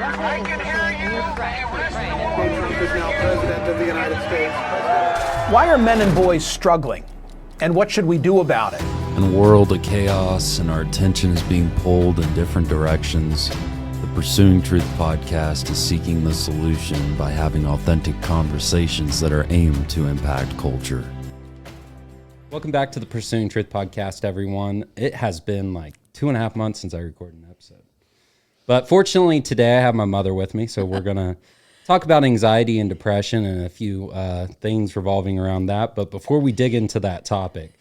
I can hear you. Trump is now president of the United States. Why are men and boys struggling? And what should we do about it? In a world of chaos and our attention is being pulled in different directions, the Pursuing Truth podcast is seeking the solution by having authentic conversations that are aimed to impact culture. Welcome back to the Pursuing Truth podcast, everyone. It has been like 2.5 months since I recorded an episode. But fortunately, today I have my mother with me, so we're going to talk about anxiety and depression and a few things revolving around that. But before we dig into that topic,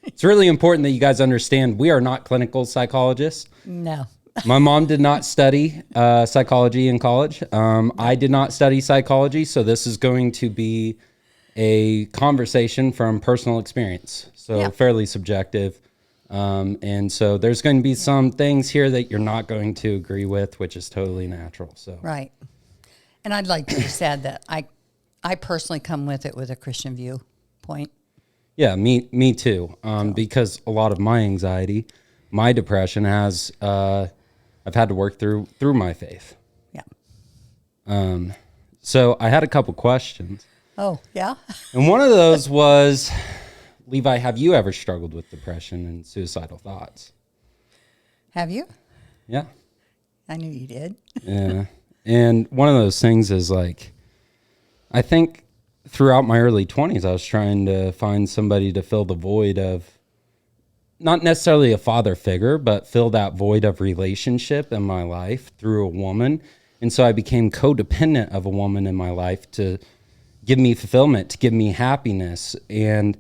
it's really important that you guys understand we are not clinical psychologists. No. My mom did not study psychology in college. I did not study psychology, so this is going to be a conversation from personal experience, so fairly subjective. And so there's going to be some things here that you're not going to agree with, which is totally natural. So Right. And I'd like to just add that I personally come with it with a Christian viewpoint. Yeah, me too. Because a lot of my anxiety, my depression has, I've had to work through my faith. Yeah. So I had a couple questions. Oh, yeah? And one of those was, Levi, have you ever struggled with depression and suicidal thoughts? Have you? Yeah. I knew you did. Yeah. And one of those things is like, I think throughout my early 20s, I was trying to find somebody to fill the void of, not necessarily a father figure, but fill that void of relationship in my life through a woman. And so I became codependent of a woman in my life to give me fulfillment, to give me happiness. And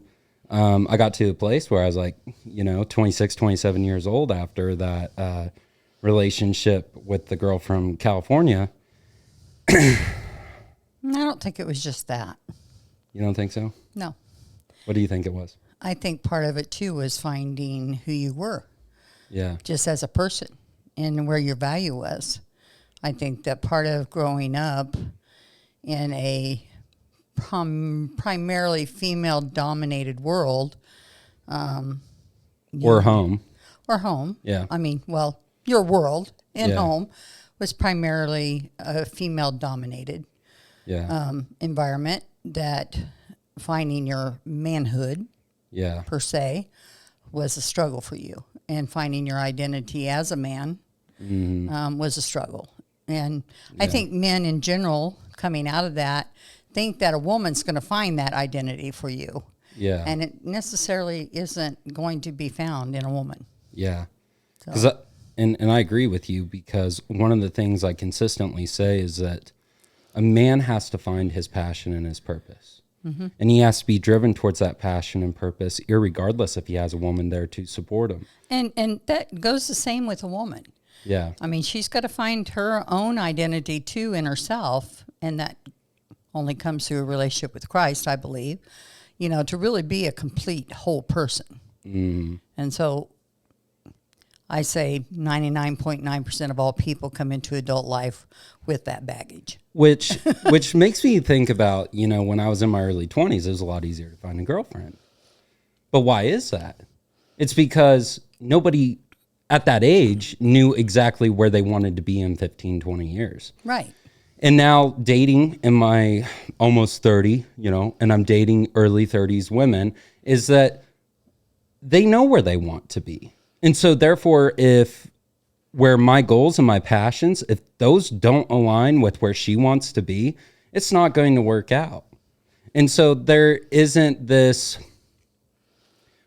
I got to a place where I was like, 26, 27 years old after that relationship with the girl from California. I don't think it was just that. You don't think so? No. What do you think it was? I think part of it, too, was finding who you were. Yeah. Just as a person and where your value was. I think that part of growing up in a primarily female-dominated world. Or home. Or home. Yeah. I mean, well, your world in Yeah. home was primarily a female-dominated environment, that finding your manhood, per se, was a struggle for you. And finding your identity as a man was a struggle. And I think men in general, coming out of that, think that a woman's going to find that identity for you. Yeah. And it necessarily isn't going to be found in a woman. Yeah. So. And I agree with you, because one of the things I consistently say is that a man has to find his passion and his purpose. Mm-hmm. And he has to be driven towards that passion and purpose, irregardless if he has a woman there to support him. And that goes the same with a woman. Yeah. I mean, she's got to find her own identity, too, in herself, and that only comes through a relationship with Christ, I believe, to really be a complete whole person. Mm. And so I say 99.9% of all people come into adult life with that baggage. Which makes me think about, when I was in my early 20s, it was a lot easier to find a girlfriend. But why is that? It's because nobody at that age knew exactly where they wanted to be in 15, 20 years. Right. And now dating in my almost 30, and I'm dating early 30s women, is that they know where they want to be. And so therefore, where my goals and my passions, if those don't align with where she wants to be, it's not going to work out. And so there isn't this,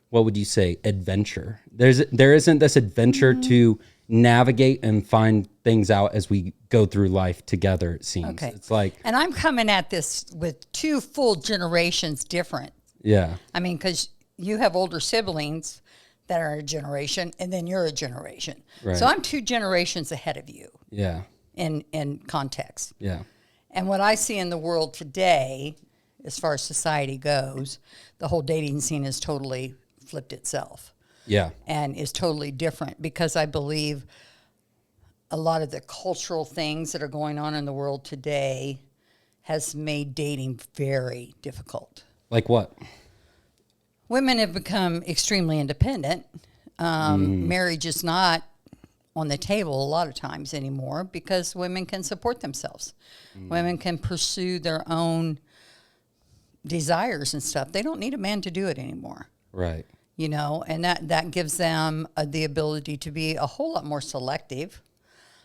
what would you say, adventure. There isn't this adventure to navigate and find things out as we go through life together, it seems. Okay. It's like, and I'm coming at this with two full generations different. Yeah. I mean, because you have older siblings that are a generation, and then you're a generation. Right. So I'm 2 generations ahead of you. Yeah. In context. Yeah. And what I see in the world today, as far as society goes, the whole dating scene has totally flipped itself. Yeah. And is totally different, because I believe a lot of the cultural things that are going on in the world today has made dating very difficult. Like what? Women have become extremely independent. Marriage is not on the table a lot of times anymore because women can support themselves. Women can pursue their own desires and stuff. They don't need a man to do it anymore. Right. You know, and that gives them the ability to be a whole lot more selective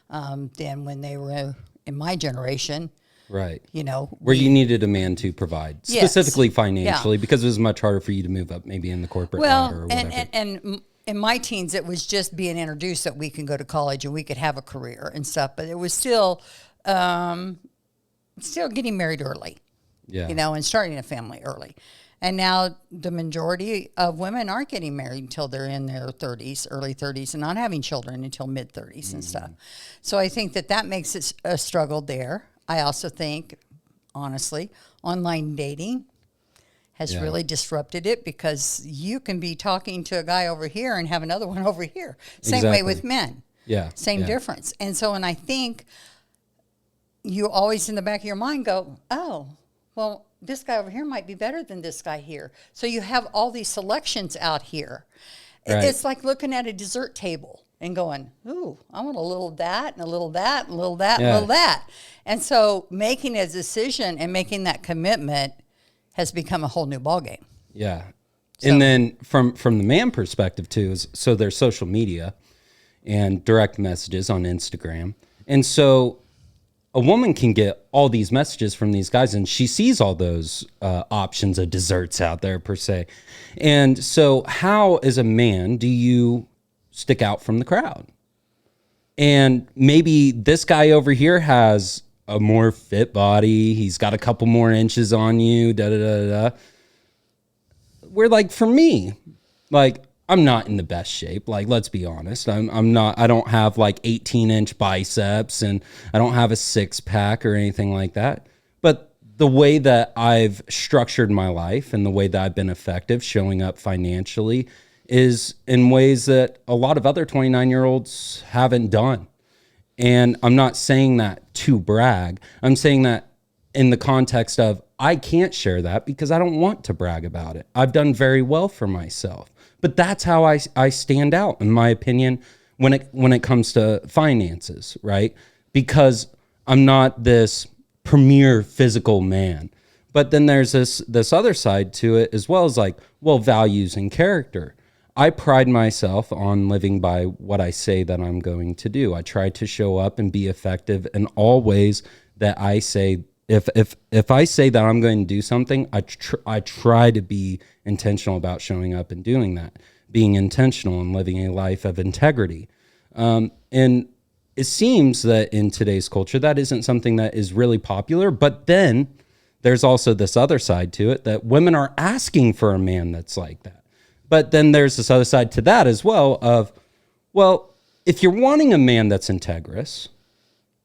than when they were in my generation. Right. You know, where you needed a man to provide, specifically financially, because it was much harder for you to move up maybe in the corporate ladder or whatever. And in my teens, it was just being introduced that we can go to college and we could have a career and stuff, but it was still getting married early, you know, and starting a family early. And now the majority of women aren't getting married until they're in their 30s, early 30s, and not having children until mid 30s and stuff. So I think that makes it a struggle there. I also think, honestly, online dating has really disrupted it because you can be talking to a guy over here and have another one over here. Same way with men. Yeah. Same difference. And so, and I think you always in the back of your mind go, oh, well, this guy over here might be better than this guy here. So you have all these selections out here. Right. It's like looking at a dessert table and going, ooh, I want a little of that and a little of that and a little of that and a little of that. And so making a decision and making that commitment has become a whole new ballgame. Yeah. So, and then from the man perspective too, so there's social media and direct messages on Instagram. And so a woman can get all these messages from these guys and she sees all those options of desserts out there per se. And so how as a man do you stick out from the crowd? And maybe this guy over here has a more fit body. He's got a couple more inches on you, Where like for me, like I'm not in the best shape. Like, let's be honest. I'm not, I don't have like 18-inch biceps and I don't have a 6-pack or anything like that. But the way that I've structured my life and the way that I've been effective showing up financially is in ways that a lot of other 29-year-olds haven't done. And I'm not saying that to brag. I'm saying that in the context of I can't share that because I don't want to brag about it. I've done very well for myself. But that's how I stand out, in my opinion, when it comes to finances, right? Because I'm not this premier physical man. But then there's this other side to it as well as like, well, values and character. I pride myself on living by what I say that I'm going to do. I try to show up and be effective in all ways that I say. If I say that I'm going to do something, I try to be intentional about showing up and doing that, being intentional and living a life of integrity. And it seems that in today's culture, that isn't something that is really popular. But then there's also this other side to it that women are asking for a man that's like that. But then there's this other side to that as well of, well, if you're wanting a man that's integrous,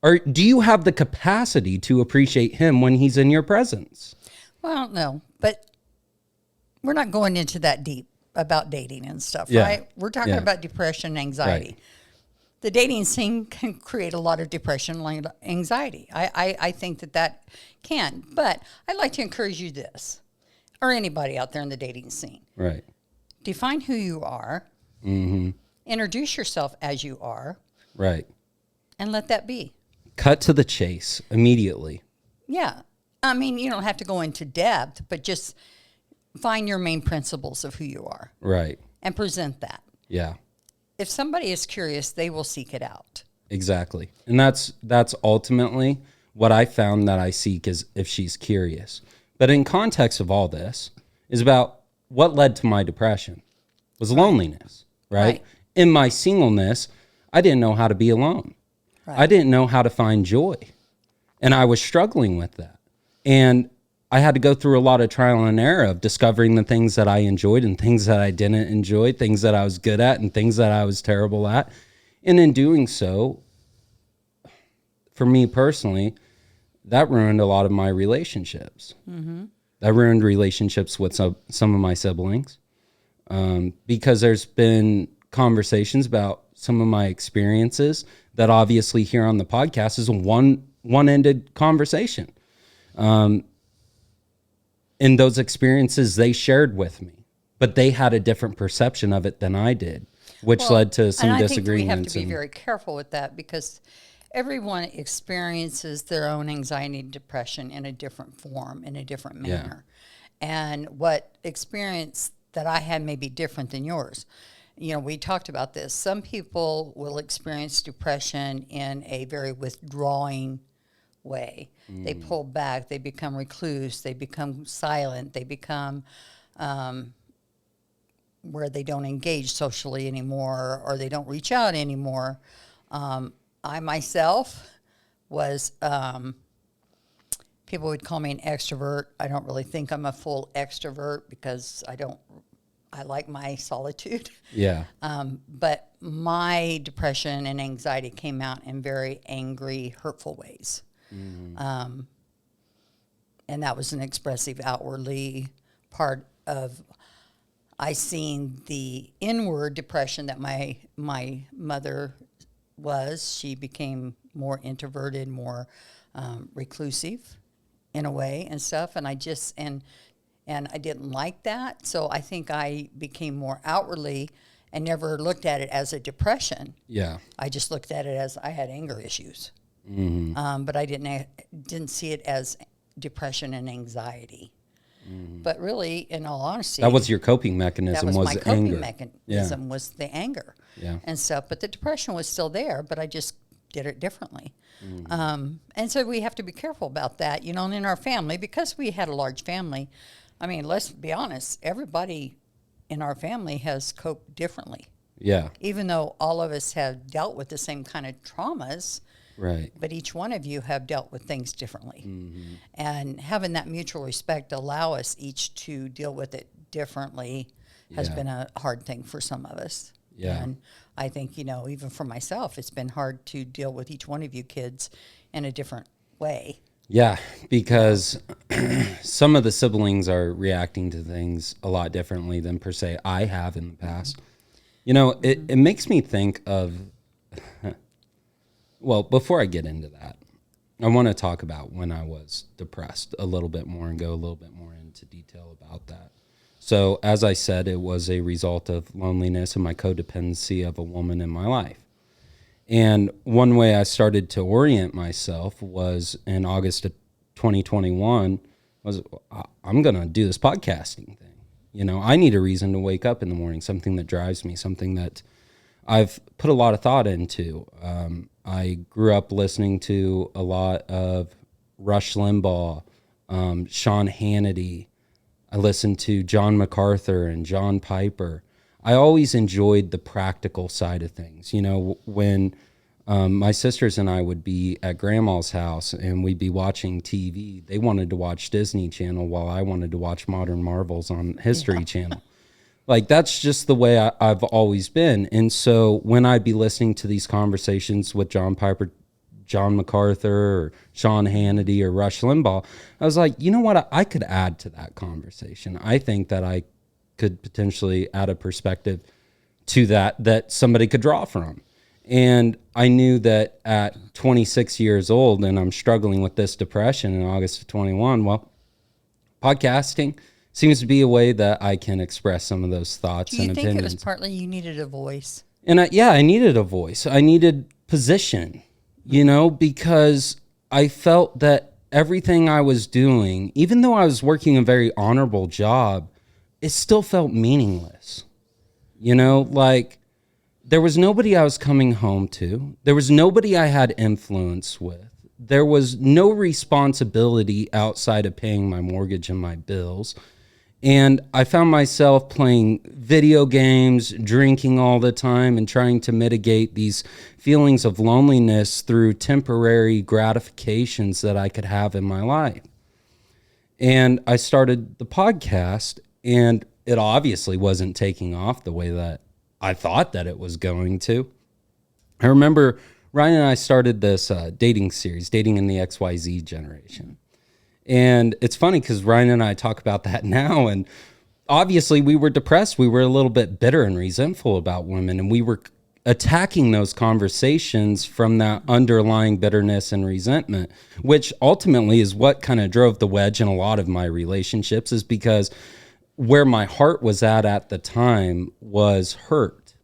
or do you have the capacity to appreciate him when he's in your presence? Well, no, but we're not going into that deep about dating and stuff, right? We're talking about depression and anxiety. Right. The dating scene can create a lot of depression and anxiety. I think that can. But I'd like to encourage you this, or anybody out there in the dating scene. Right. Define who you are. Mm-hmm. Introduce yourself as you are. Right. And let that be. Cut to the chase immediately. Yeah. I mean, you don't have to go into depth, but just find your main principles of who you are. Right. And present that. Yeah. If somebody is curious, they will seek it out. Exactly. And that's ultimately what I found that I seek is if she's curious. But in context of all this is about what led to my depression was loneliness, right? In my singleness, I didn't know how to be alone. Right. I didn't know how to find joy. And I was struggling with that. And I had to go through a lot of trial and error of discovering the things that I enjoyed and things that I didn't enjoy, things that I was good at and things that I was terrible at. And in doing so, for me personally, that ruined a lot of my relationships. Mm-hmm. That ruined relationships with some of my siblings because there's been conversations about some of my experiences that obviously here on the podcast is a one-ended conversation. And those experiences they shared with me, but they had a different perception of it than I did. which led to some and disagreements. I think we have to be very careful with that because everyone experiences their own anxiety and depression in a different form, in a different manner. And what experience that I had may be different than yours. You know, we talked about this. Some people will experience depression in a very withdrawing way. They pull back, they become recluse, they become silent, they become where they don't engage socially anymore or they don't reach out anymore. I myself was, people would call me an extrovert. I don't really think I'm a full extrovert because I like my solitude. Yeah. But my depression and anxiety came out in very angry, hurtful ways. And that was an expressive outwardly part of, I seen the inward depression that my mother was. She became more introverted, more reclusive in a way and stuff. And I just, and I didn't like that. So I think I became more outwardly and never looked at it as a depression. Yeah. I just looked at it as I had anger issues. But I didn't see it as depression and anxiety. But really, in all honesty, that was your coping mechanism. That was my coping anger. mechanism was the anger and stuff. But the depression was still there, but I just did it differently. And so we have to be careful about that, you know, and in our family, because we had a large family. I mean, let's be honest, everybody in our family has coped differently. Yeah. Even though all of us have dealt with the same kind of traumas, right? But each one of you have dealt with things differently. And having that mutual respect allow us each to deal with it differently has been a hard thing for some of us. Yeah. And I think, you know, even for myself, it's been hard to deal with each one of you kids in a different way. Yeah, because some of the siblings are reacting to things a lot differently than per se I have in the past. You know, it makes me think of, well, before I get into that, I want to talk about when I was depressed a little bit more and go a little bit more into detail about that. So as I said, it was a result of loneliness and my codependency of a woman in my life. And one way I started to orient myself was in August of 2021 was I'm going to do this podcasting thing. You know, I need a reason to wake up in the morning, something that drives me, something that I've put a lot of thought into. I grew up listening to a lot of Rush Limbaugh, Sean Hannity. I listened to John MacArthur and John Piper. I always enjoyed the practical side of things. You know, when my sisters and I would be at Grandma's house and we'd be watching TV, they wanted to watch Disney Channel while I wanted to watch Modern Marvels on History Channel. Like, that's just the way I've always been. And so when I'd be listening to these conversations with John Piper, John MacArthur, or Sean Hannity, or Rush Limbaugh, I was like, you know what? I could add to that conversation. I think that I could potentially add a perspective to that somebody could draw from. And I knew that at 26 years old, and I'm struggling with this depression in August of 21, well, podcasting seems to be a way that I can express some of those thoughts and opinions. Do you think it was partly you needed a voice? And I needed a voice. I needed position, you know, because I felt that everything I was doing, even though I was working a very honorable job, it still felt meaningless. You know, like there was nobody I was coming home to. There was nobody I had influence with. There was no responsibility outside of paying my mortgage and my bills. And I found myself playing video games, drinking all the time, and trying to mitigate these feelings of loneliness through temporary gratifications that I could have in my life. And I started the podcast, and it obviously wasn't taking off the way that I thought that it was going to. I remember Ryan and I started this dating series, Dating in the XYZ Generation. And it's funny because Ryan and I talk about that now, and obviously we were depressed. We were a little bit bitter and resentful about women, and we were attacking those conversations from that underlying bitterness and resentment, which ultimately is what kind of drove the wedge in a lot of my relationships, is because where my heart was at the time was hurt.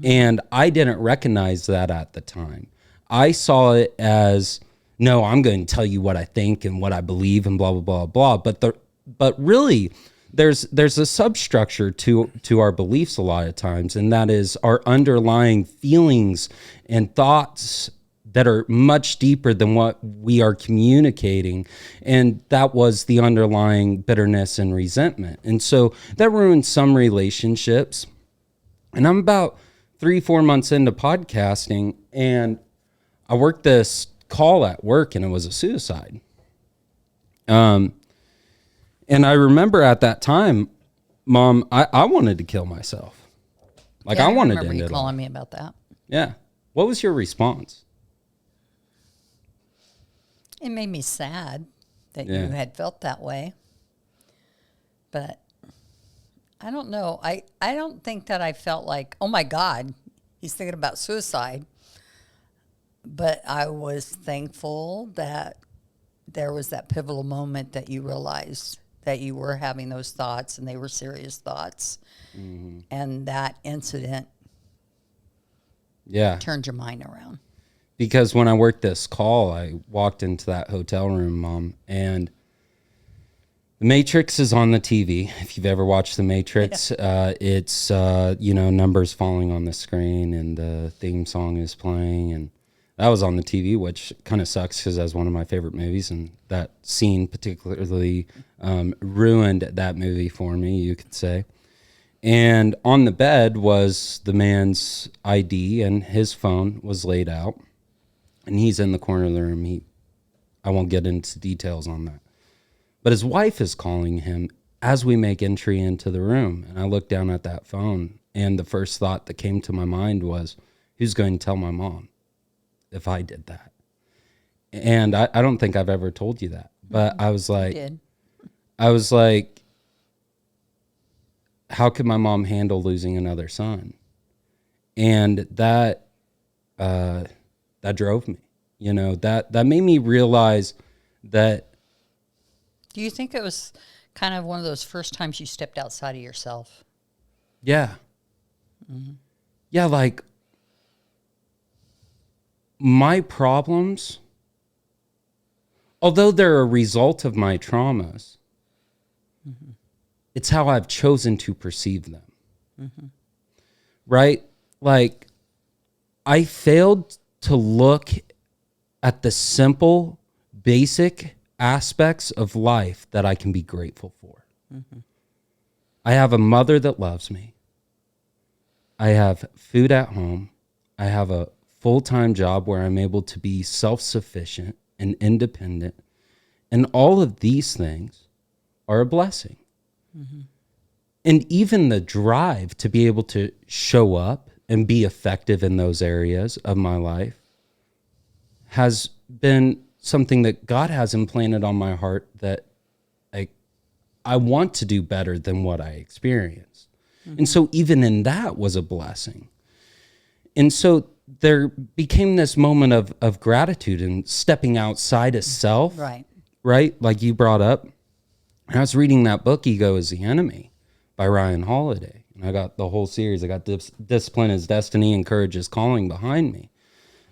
And I didn't recognize that at the time. I saw it as, no, I'm going to tell you what I think and what I believe and blah, blah, blah, blah. But really, there's a substructure to our beliefs a lot of times, and that is our underlying feelings and thoughts that are much deeper than what we are communicating. And that was the underlying bitterness and resentment. And so that ruined some relationships. And I'm about 3-4 months into podcasting, and I worked this call at work, and it was a suicide. And I remember at that time, Mom, I wanted to kill myself. Like, I wanted to end it all. I remember you calling me about that. Yeah. What was your response? It made me sad that you had felt that way. But I don't know. I don't think that I felt like, oh my God, he's thinking about suicide. But I was thankful that there was that pivotal moment that you realized that you were having those thoughts, and they were serious thoughts. Mm-hmm. And that incident turned your mind around. Because when I worked this call, I walked into that hotel room, Mom, and The Matrix is on the TV. If you've ever watched The Matrix, it's, numbers falling on the screen, and the theme song is playing, and that was on the TV, which kind of sucks because that's one of my favorite movies, and that scene particularly ruined that movie for me, you could say. And on the bed was the man's ID, and his phone was laid out. And he's in the corner of the room. I won't get into details on that. But his wife is calling him as we make entry into the room. And I look down at that phone, and the first thought that came to my mind was, who's going to tell my mom if I did that? And I don't think I've ever told you that. But I was like, how could my mom handle losing another son? And that drove me, that made me realize that. Do you think it was kind of one of those first times you stepped outside of yourself? Yeah. Mm-hmm. Yeah. Like, my problems, although they're a result of my traumas, mm-hmm. it's how I've chosen to perceive them. Mm-hmm. Right? Like, I failed to look at the simple, basic aspects of life that I can be grateful for. Mm-hmm. I have a mother that loves me. I have food at home. I have a full-time job where I'm able to be self-sufficient and independent. And all of these things are a blessing. Mm-hmm. And even the drive to be able to show up and be effective in those areas of my life has been something that God has implanted on my heart, that I want to do better than what I experienced. Mm-hmm. And so even in that was a blessing. And so there became this moment of gratitude and stepping outside of self. Right? Like you brought up. I was reading that book, Ego is the Enemy, by Ryan Holiday. And I got the whole series. I got Discipline is Destiny and Courage is Calling behind me.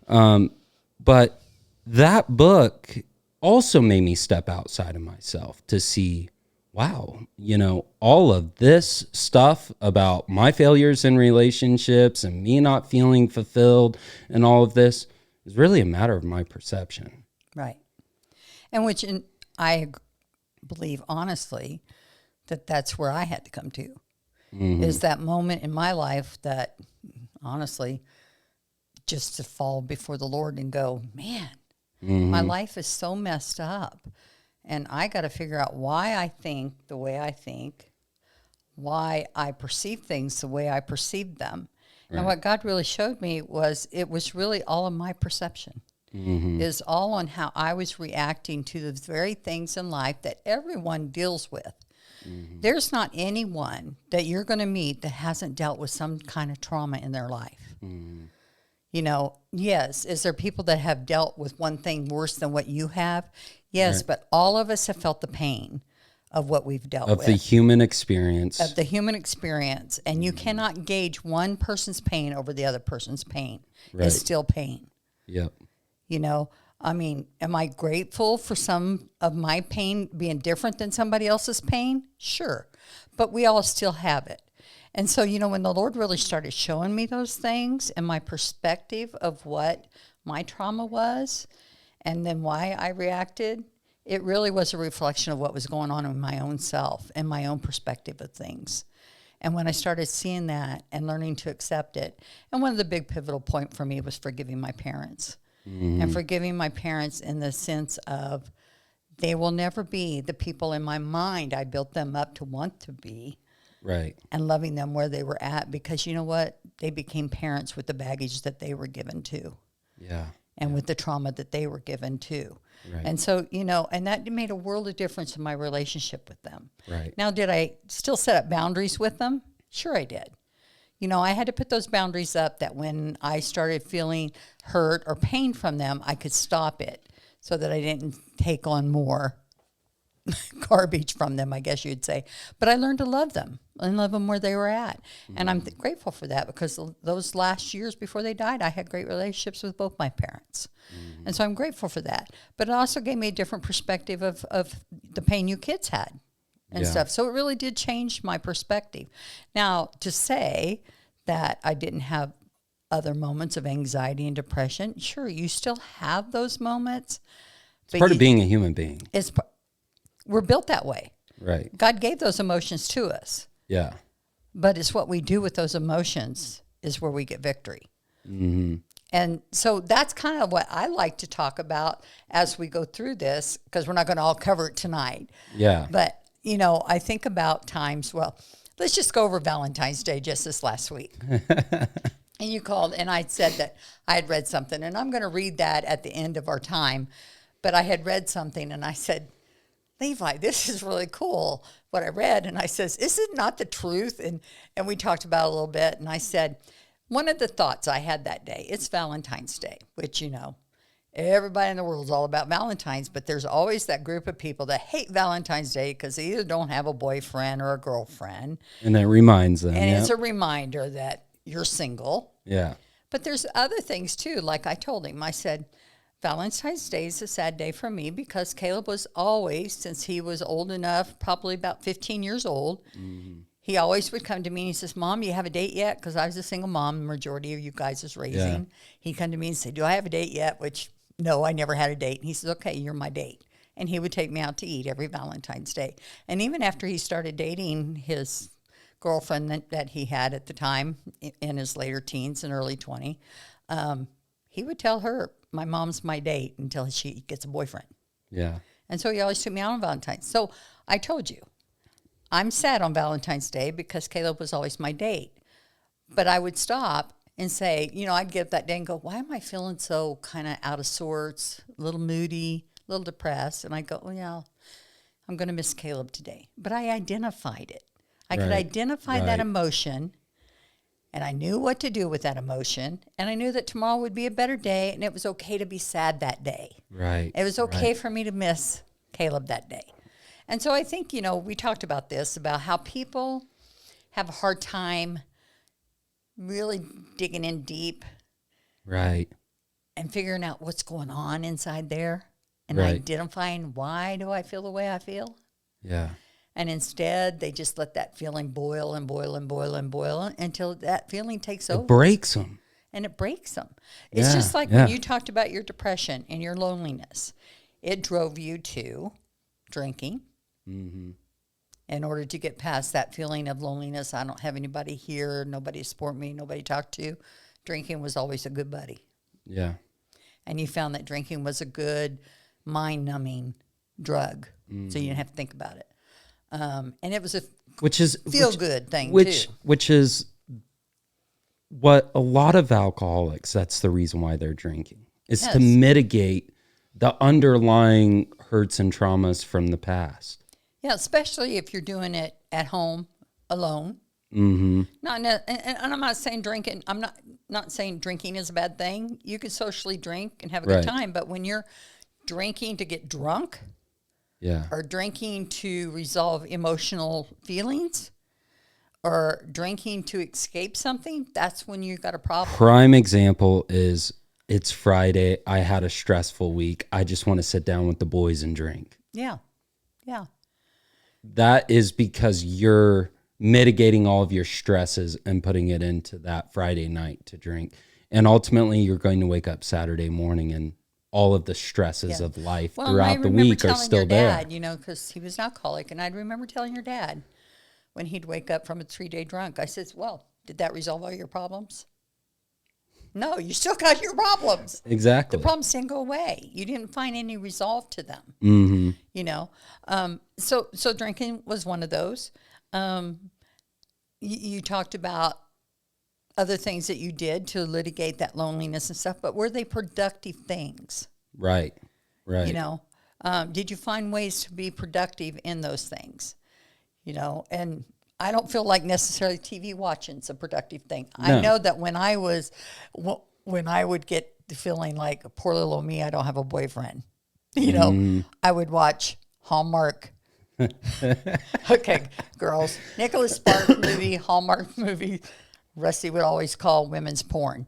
But that book also made me step outside of myself to see, wow, all of this stuff about my failures in relationships and me not feeling fulfilled and all of this is really a matter of my perception. Right. And I believe, honestly, that's where I had to come to. Mm-hmm. Is that moment in my life that, honestly, just to fall before the Lord and go, man, mm-hmm. my life is so messed up. And I got to figure out why I think the way I think, why I perceive things the way I perceive them. Right. And what God really showed me was it was really all of my perception. Mm-hmm. Is all on how I was reacting to the very things in life that everyone deals with. Mm-hmm. There's not anyone that you're going to meet that hasn't dealt with some kind of trauma in their life. Mm-hmm. Yes, is there people that have dealt with one thing worse than what you have? Yes, right. But all of us have felt the pain of what we've dealt with. Of the human experience. Of the human experience. And you cannot gauge one person's pain over the other person's pain. Right. It's still pain. Yep. You know, I mean, am I grateful for some of my pain being different than somebody else's pain? Sure. But we all still have it. And so, you know, when the Lord really started showing me those things and my perspective of what my trauma was and then why I reacted, it really was a reflection of what was going on in my own self and my own perspective of things. And when I started seeing that and learning to accept it, and one of the big pivotal point for me was forgiving my parents. And forgiving my parents in the sense of they will never be the people in my mind I built them up to want to be. Right. And loving them where they were at, because you know what? They became parents with the baggage that they were given to. Yeah. And with the trauma that they were given to. Right. And so, you know, and that made a world of difference in my relationship with them. Right. Now, did I still set up boundaries with them? Sure I did. You know, I had to put those boundaries up that when I started feeling hurt or pain from them, I could stop it so that I didn't take on more garbage from them, I guess you'd say. But I learned to love them and love them where they were at. And I'm grateful for that, because those last years before they died, I had great relationships with both my parents. And so I'm grateful for that. But it also gave me a different perspective of the pain you kids had and stuff. So it really did change my perspective. Now, to say that I didn't have other moments of anxiety and depression, sure, you still have those moments. It's part of being a human being. We're built that way. Right. God gave those emotions to us. Yeah. But it's what we do with those emotions is where we get victory. And so that's kind of what I like to talk about as we go through this, because we're not going to all cover it tonight. Yeah. But, you know, I think about times, well, let's just go over Valentine's Day just this last week. And you called, and I said that I had read something, and I'm going to read that at the end of our time. But I had read something, and I said, Levi, this is really cool, what I read. And I says, is it not the truth? And we talked about it a little bit. And I said, one of the thoughts I had that day, it's Valentine's Day, which, you know, everybody in the world is all about Valentine's, but there's always that group of people that hate Valentine's Day because they either don't have a boyfriend or a girlfriend. And that reminds them. And it's a reminder that you're single. Yeah. But there's other things too. Like I told him, I said, Valentine's Day is a sad day for me because Caleb was always, since he was old enough, probably about 15 years old, he always would come to me and he says, Mom, you have a date yet? Because I was a single mom, the majority of you guys is raising. Yeah. He'd come to me and say, do I have a date yet? Which, no, I never had a date. And he says, okay, you're my date. And he would take me out to eat every Valentine's Day. And even after he started dating his girlfriend that he had at the time in his later teens and early 20, he would tell her, my mom's my date until she gets a boyfriend. Yeah. And so he always took me out on Valentine's. So I told you, I'm sad on Valentine's Day because Caleb was always my date. But I would stop and say, you know, I'd get up that day and go, why am I feeling so kind of out of sorts, a little moody, a little depressed? And I go, well, yeah, I'm going to miss Caleb today. But I identified it. I could identify that emotion. And I knew what to do with that emotion. And I knew that tomorrow would be a better day. And it was okay to be sad that day. Right. It was okay for me to miss Caleb that day. And so I think, you know, we talked about this, about how people have a hard time really digging in deep. Right. And figuring out what's going on inside there. And identifying, why do I feel the way I feel? Yeah. And instead, they just let that feeling boil and boil and boil and boil until that feeling takes over. It breaks them. And it breaks them. It's just like when you talked about your depression and your loneliness. It drove you to drinking in order to get past that feeling of loneliness. I don't have anybody here, nobody to support me, nobody to talk to. Drinking was always a good buddy. Yeah. And you found that drinking was a good mind-numbing drug, so you didn't have to think about it. And it was a feel-good thing, too. Which is what a lot of alcoholics, that's the reason why they're drinking, is to mitigate the underlying hurts and traumas from the past. Yeah, especially if you're doing it at home alone. And I'm not saying drinking, I'm not saying drinking is a bad thing. You can socially drink and have a good time, but when you're drinking to get drunk, Yeah. or drinking to resolve emotional feelings, or drinking to escape something, that's when you got a problem. Prime example is it's Friday. I had a stressful week. I just want to sit down with the boys and drink. Yeah. Yeah. That is because you're mitigating all of your stresses and putting it into that Friday night to drink. And ultimately, you're going to wake up Saturday morning and all of the stresses of life throughout the week are still there. Dad, you know, because he was an alcoholic, and I'd remember telling your dad when he'd wake up from a 3-day drunk, I says, well, did that resolve all your problems? No, you still got your problems. Exactly. The problems didn't go away. You didn't find any resolve to them. Mm-hmm. You know, so drinking was one of those. You talked about other things that you did to litigate that loneliness and stuff, but were they productive things? Right. You know, did you find ways to be productive in those things? You know, and I don't feel like necessarily TV watching's a productive thing. No. I know that when I would get the feeling like, poor little old me, I don't have a boyfriend, you know, I would watch Hallmark. Okay, girls, Nicholas Sparks movie, Hallmark movie, Rusty would always call women's porn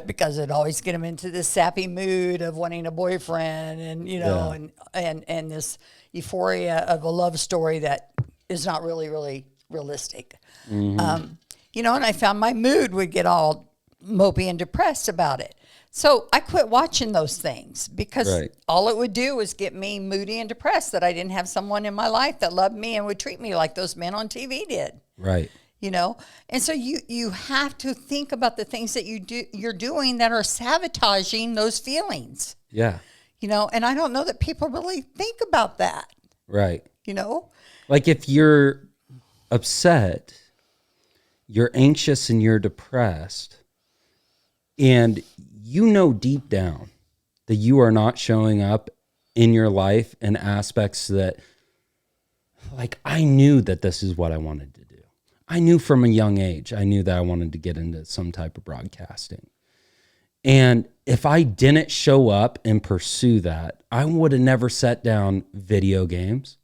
because it'd always get them into this sappy mood of wanting a boyfriend, and you know, and this euphoria of a love story that is not really realistic. Mm-hmm. You know, and I found my mood would get all mopey and depressed about it. So I quit watching those things because all it would do was get me moody and depressed that I didn't have someone in my life that loved me and would treat me like those men on TV did. Right. You know, and so you have to think about the things that you're doing that are sabotaging those feelings. Yeah. You know, and I don't know that people really think about that. Right. You know? Like if you're upset, you're anxious and you're depressed, and you know deep down that you are not showing up in your life in aspects that, like, I knew that this is what I wanted to do. I knew from a young age, I knew that I wanted to get into some type of broadcasting. And if I didn't show up and pursue that, I would have never set down video games.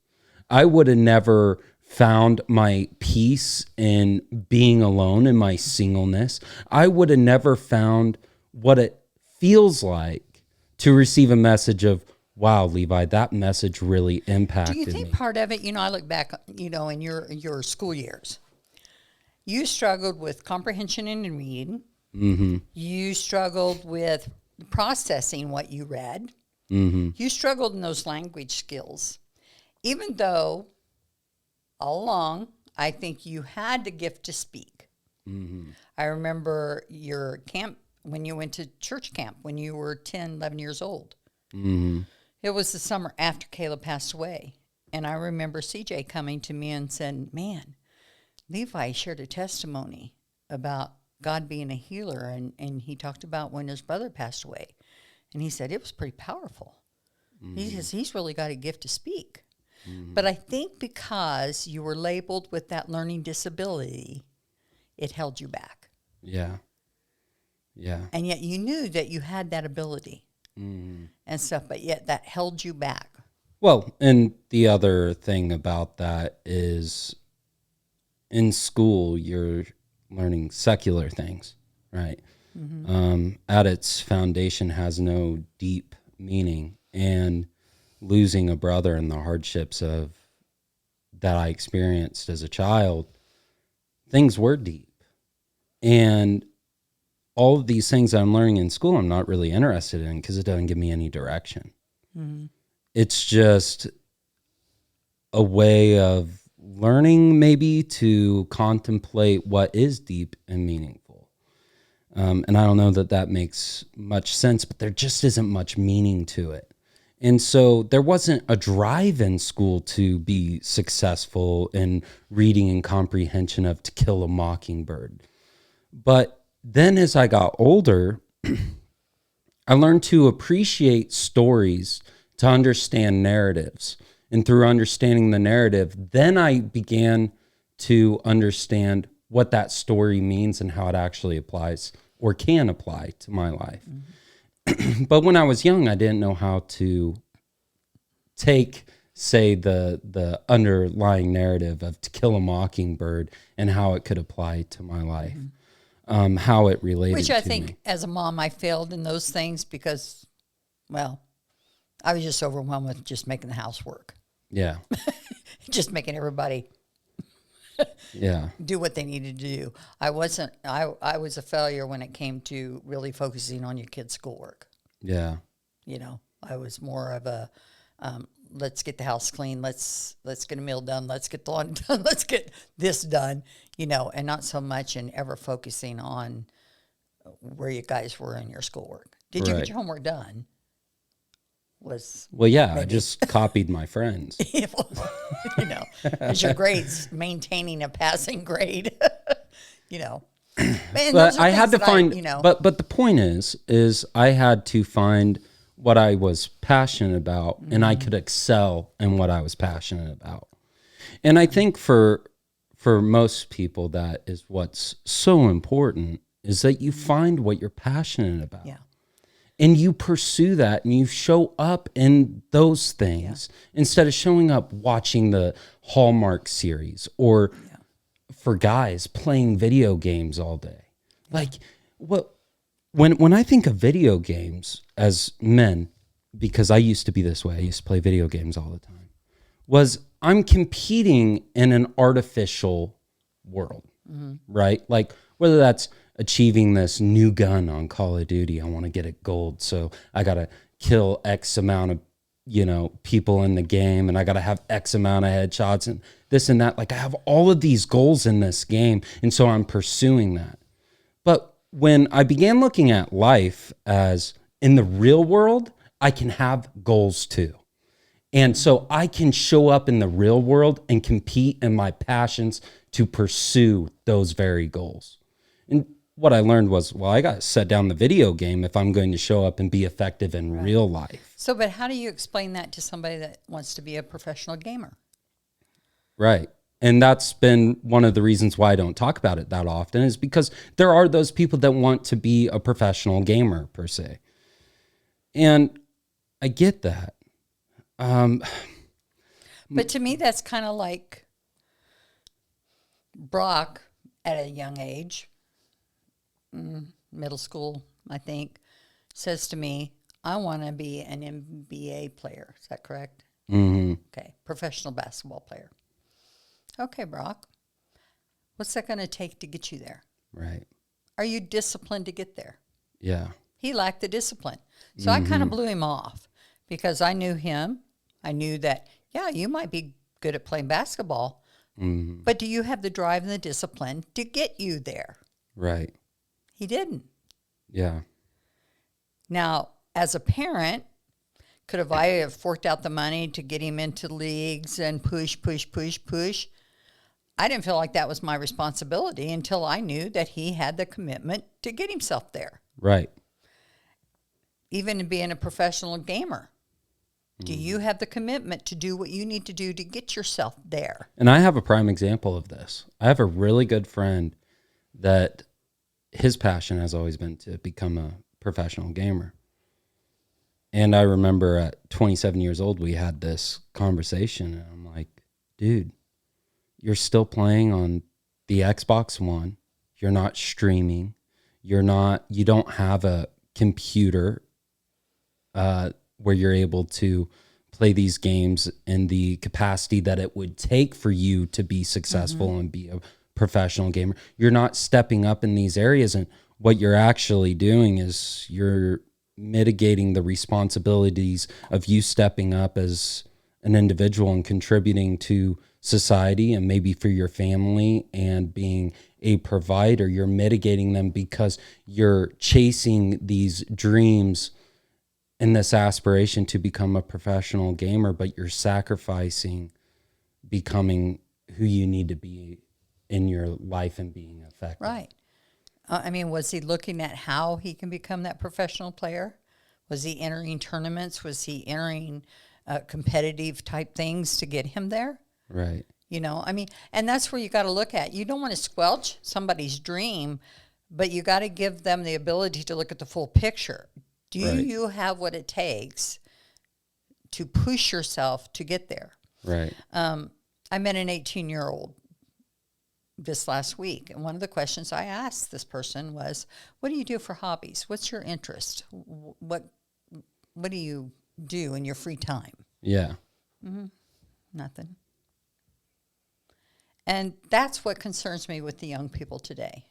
I would have never found my peace in being alone in my singleness. I would have never found what it feels like to receive a message of, wow, Levi, that message really impacted me. Do you think part of it, you know, I look back, you know, in your school years, you struggled with comprehension and reading. Mm-hmm. You struggled with processing what you read. Mm-hmm. You struggled in those language skills. Even though all along, I think you had the gift to speak. Mm-hmm. I remember your camp when you went to church camp when you were 10, 11 years old. Mm-hmm. It was the summer after Caleb passed away. And I remember CJ coming to me and said, man, Levi shared a testimony about God being a healer. And he talked about when his brother passed away. And he said, it was pretty powerful. Mm-hmm. He says, he's really got a gift to speak. Mm-hmm. But I think because you were labeled with that learning disability, it held you back. Yeah. Yeah. And yet you knew that you had that ability and stuff, but yet that held you back. Well, and the other thing about that is in school, you're learning secular things, right? Mm-hmm. At its foundation has no deep meaning. And losing a brother and the hardships of that I experienced as a child, things were deep. And all of these things I'm learning in school, I'm not really interested in because it doesn't give me any direction. Mm-hmm. It's just a way of learning maybe to contemplate what is deep and meaningful. And I don't know that that makes much sense, but there just isn't much meaning to it. And so there wasn't a drive in school to be successful in reading and comprehension of To Kill a Mockingbird. But then as I got older, I learned to appreciate stories, to understand narratives. And through understanding the narrative, then I began to understand what that story means and how it actually applies or can apply to my life. Mm-hmm. But when I was young, I didn't know how to take say the underlying narrative of To Kill a Mockingbird and how it could apply to my life, how it related Which to I think me. as a mom, I failed in those things because, well, I was just overwhelmed with just making the house work. Yeah. Just making everybody Yeah. do what they needed to do. I was a failure when it came to really focusing on your kids' schoolwork. Yeah. You know, I was more of a, let's get the house clean. Let's get a meal done. Let's get the laundry done. Let's get this done, you know, and not so much in ever focusing on where you guys were in your schoolwork. Did you get your homework done? Well, yeah, maybe. I just copied my friends. You know, is your grades maintaining a passing grade? You know, but I had to find. But the point is I had to find what I was passionate about, and I could excel in what I was passionate about. And I think for most people, that is what's so important, is that you find what you're passionate about. Yeah. And you pursue that, and you show up in those things instead of showing up watching the Hallmark series or for guys playing video games all day. Like when I think of video games as men, because I used to be this way, I used to play video games all the time, was I'm competing in an artificial world, right? Like whether that's achieving this new gun on Call of Duty. I want to get it gold. So I got to kill X amount of, people in the game, and I got to have X amount of headshots and this and that. Like I have all of these goals in this game. And so I'm pursuing that. But when I began looking at life as in the real world, I can have goals too. And so I can show up in the real world and compete in my passions to pursue those very goals. And what I learned was, well, I got to set down the video game if I'm going to show up and be effective in real life. So, but how do you explain that to somebody that wants to be a professional gamer? Right. And that's been one of the reasons why I don't talk about it that often, is because there are those people that want to be a professional gamer per se. And I get that. But to me, that's kind of like Brock at a young age, middle school, I think, says to me, I want to be an NBA player. Is that correct? Mm-hmm. Okay. Professional basketball player. Okay, Brock. What's that going to take to get you there? Right. Are you disciplined to get there? Yeah. He lacked the discipline. So I kind of blew him off because I knew him. I knew that, yeah, you might be good at playing basketball, but do you have the drive and the discipline to get you there? Right. He didn't. Yeah. Now, as a parent, could I have forked out the money to get him into leagues and push? I didn't feel like that was my responsibility until I knew that he had the commitment to get himself there. Right. Even being a professional gamer, do you have the commitment to do what you need to do to get yourself there? And I have a prime example of this. I have a really good friend that his passion has always been to become a professional gamer. And I remember at 27 years old, we had this conversation, and I'm like, dude, you're still playing on the Xbox One. You're not streaming. You don't have a computer where you're able to play these games in the capacity that it would take for you to be successful and be a professional gamer. You're not stepping up in these areas, and what you're actually doing is you're mitigating the responsibilities of you stepping up as an individual and contributing to society and maybe for your family and being a provider. You're mitigating them because you're chasing these dreams and this aspiration to become a professional gamer, but you're sacrificing becoming who you need to be in your life and being effective. Right. I mean, was he looking at how he can become that professional player? Was he entering tournaments? Was he entering competitive type things to get him there? Right. You know, I mean, and that's where you got to look at. You don't want to squelch somebody's dream, but you got to give them the ability to look at the full picture. Do you have what it takes to push yourself to get there. Right. I met an 18-year-old this last week, and one of the questions I asked this person was, what do you do for hobbies? What's your interest? What do you do in your free time? Yeah. Nothing. And that's what concerns me with the young people today.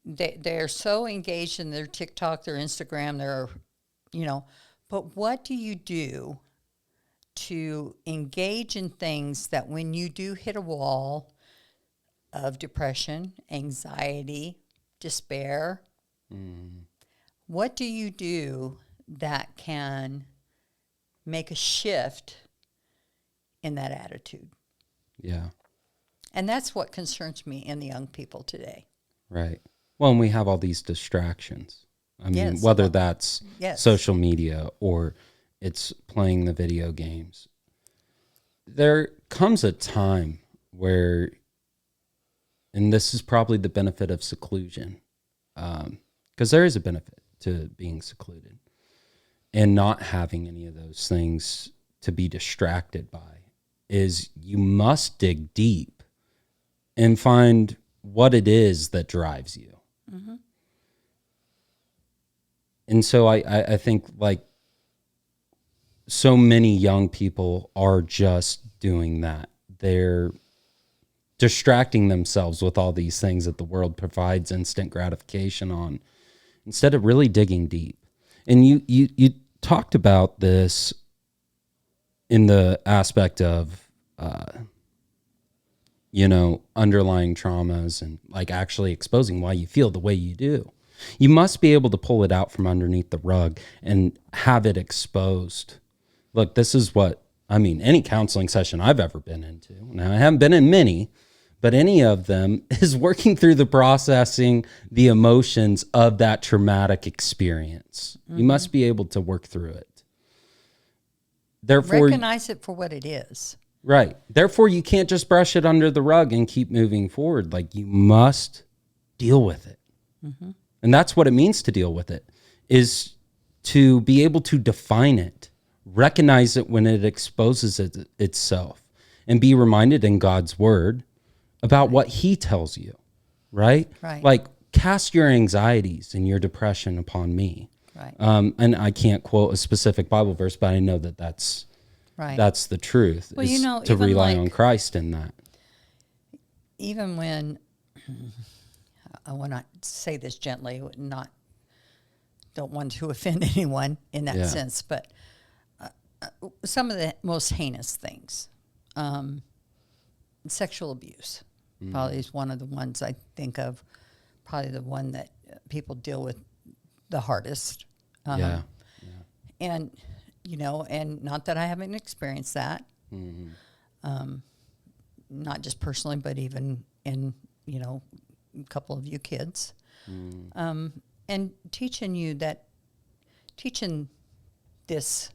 They're so engaged in their TikTok, their Instagram, their, but what do you do to engage in things that when you do hit a wall of depression, anxiety, despair, what do you do that can make a shift in that attitude? Yeah. And that's what concerns me in the young people today. Right. Well, and we have all these distractions. I mean, Yes. whether that's Yes. social media or it's playing the video games. There comes a time where, and this is probably the benefit of seclusion, because there is a benefit to being secluded and not having any of those things to be distracted by, is you must dig deep and find what it is that drives you. And so I think, like, so many young people are just doing that. They're distracting themselves with all these things that the world provides instant gratification on, instead of really digging deep. And you talked about this in the aspect of, underlying traumas and, like, actually exposing why you feel the way you do. You must be able to pull it out from underneath the rug and have it exposed. Look, this is what, any counseling session I've ever been into, now I haven't been in many, but any of them is working through the processing, the emotions of that traumatic experience. You must be able to work through it. Therefore, Recognize it for what it is. Right. Therefore, you can't just brush it under the rug and keep moving forward. Like, you must deal with it. And that's what it means to deal with it, is to be able to define it, recognize it when it exposes itself, and be reminded in God's word about what he tells you, right? Right. Like, cast your anxieties and your depression upon me. Right. And I can't quote a specific Bible verse, but I know that that's the truth. Well, is to even rely like, on Christ in that. Even when, I want to say this gently, don't want to offend anyone in that sense, but some of the most heinous things, sexual abuse, probably is one of the ones I think of, probably the one that people deal with the hardest. And, and not that I haven't experienced that, not just personally, but even in, a couple of you kids, and teaching this,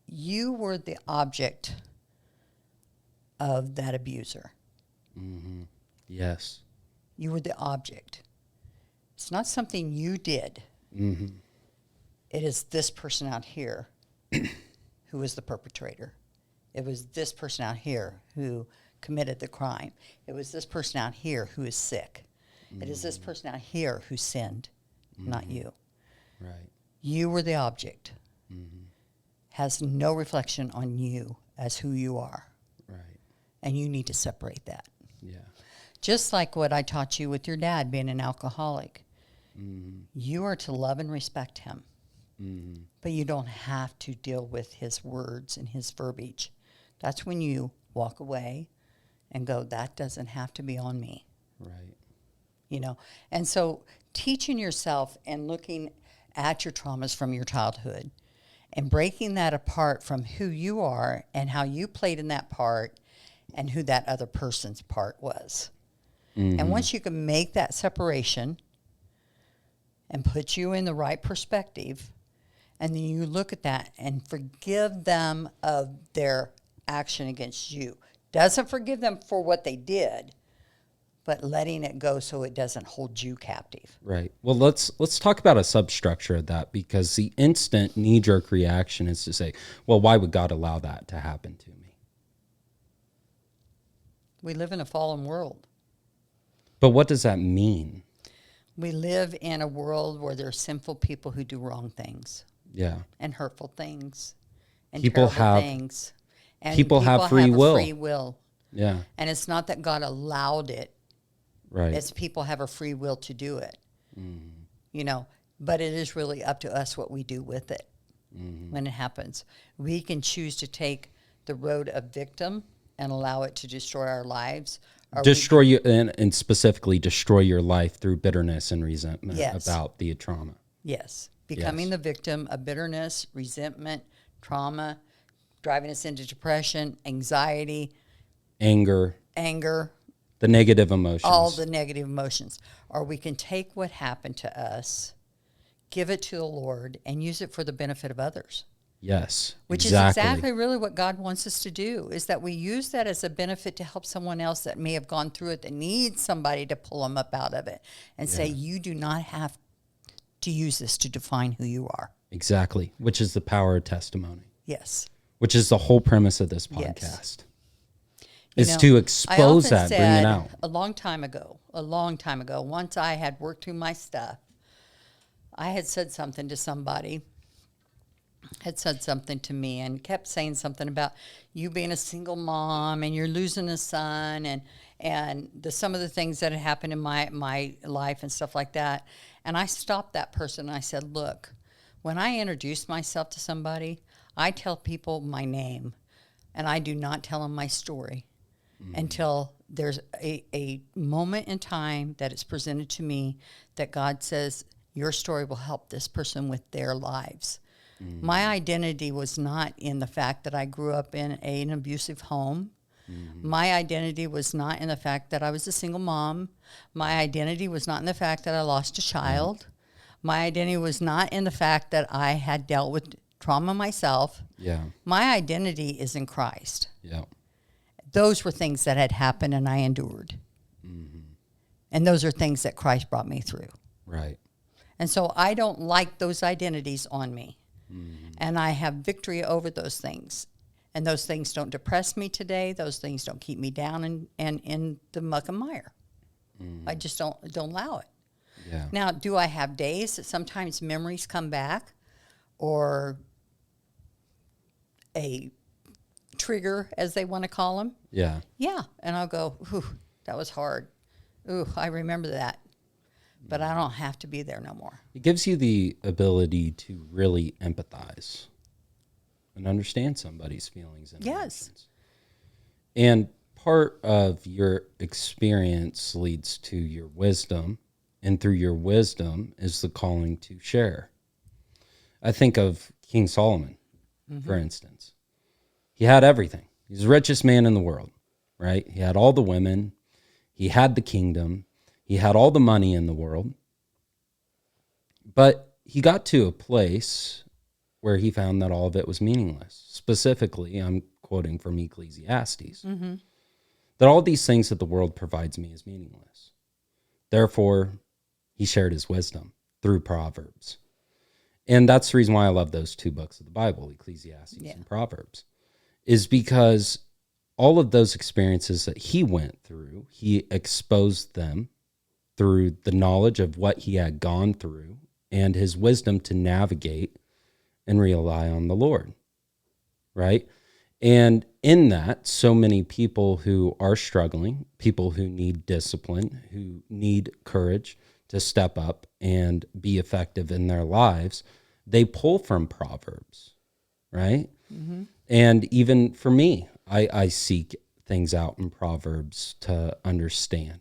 you were the object of that abuser. Yes. You were the object. It's not something you did. It is this person out here who was the perpetrator. It was this person out here who committed the crime. It was this person out here who is sick. It is this person out here who sinned, not you. Right. You were the object. Has no reflection on you as who you are. Right. And you need to separate that. Yeah. Just like what I taught you with your dad being an alcoholic. You are to love and respect him. But you don't have to deal with his words and his verbiage. That's when you walk away and go, that doesn't have to be on me. Right. And so teaching yourself and looking at your traumas from your childhood and breaking that apart from who you are and how you played in that part and who that other person's part was. And once you can make that separation and put you in the right perspective, and then you look at that and forgive them of their action against you. Doesn't forgive them for what they did, but letting it go so it doesn't hold you captive. Right. Well, let's talk about a substructure of that, because the instant knee-jerk reaction is to say, well, why would God allow that to happen to me? We live in a fallen world. But what does that mean? We live in a world where there's sinful people who do wrong things. Yeah. And hurtful things. And People terrible have things. And people have free will. free will. Yeah. And it's not that God allowed it. Right. It's people have a free will to do it. You know, but it is really up to us what we do with it when it happens. We can choose to take the road of victim and allow it to destroy our lives. Destroy you, and specifically destroy your life through bitterness and resentment Yes. about the trauma. Yes. Becoming Yes. the victim of bitterness, resentment, trauma, driving us into depression, anxiety, Anger, the negative emotions. all the negative emotions. Or we can take what happened to us, give it to the Lord, and use it for the benefit of others. Yes, Which is exactly really what God wants us to do, is that we use that as a benefit to help someone else that may have gone through it, that needs somebody to pull them up out of it and say, you do not have to use this to define who you are. Exactly, which is the power of testimony. Yes. Which is the whole premise of this podcast. Yes. Is You know, to expose I often that, bring it said out. A long time ago, once I had worked through my stuff, I had said something to somebody, had said something to me, and kept saying something about you being a single mom and you're losing a son, and some of the things that had happened in my life and stuff like that. And I stopped that person and I said, look, when I introduce myself to somebody, I tell people my name, and I do not tell them my story until there's a moment in time that is presented to me that God says, your story will help this person with their lives. My identity was not in the fact that I grew up in an abusive home. My identity was not in the fact that I was a single mom. My identity was not in the fact that I lost a child. My identity was not in the fact that I had dealt with trauma myself. Yeah. My identity is in Christ. Yeah. Those were things that had happened and I endured. And those are things that Christ brought me through. Right. And so I don't like those identities on me. And I have victory over those things. And those things don't depress me today. Those things don't keep me down and in the muck and mire. I just don't allow it. Yeah. Now, do I have days that sometimes memories come back or a trigger, as they want to call them? Yeah. Yeah. And I'll go, ooh, that was hard. Ooh, I remember that. But I don't have to be there no more. It gives you the ability to really empathize and understand somebody's feelings and emotions. And part of your experience leads to your wisdom, and through your wisdom is the calling to share. I think of King Solomon, for instance. He had everything. He's the richest man in the world, right? He had all the women. He had the kingdom. He had all the money in the world. But he got to a place where he found that all of it was meaningless. Specifically, I'm quoting from Ecclesiastes, that all these things that the world provides me is meaningless. Therefore, he shared his wisdom through Proverbs. And that's the reason why I love those two books of the Bible, Ecclesiastes and Proverbs, is because all of those experiences that he went through, he exposed them through the knowledge of what he had gone through and his wisdom to navigate and rely on the Lord, right? And in that, so many people who are struggling, people who need discipline, who need courage to step up and be effective in their lives, they pull from Proverbs, right? And even for me, I seek things out in Proverbs to understand.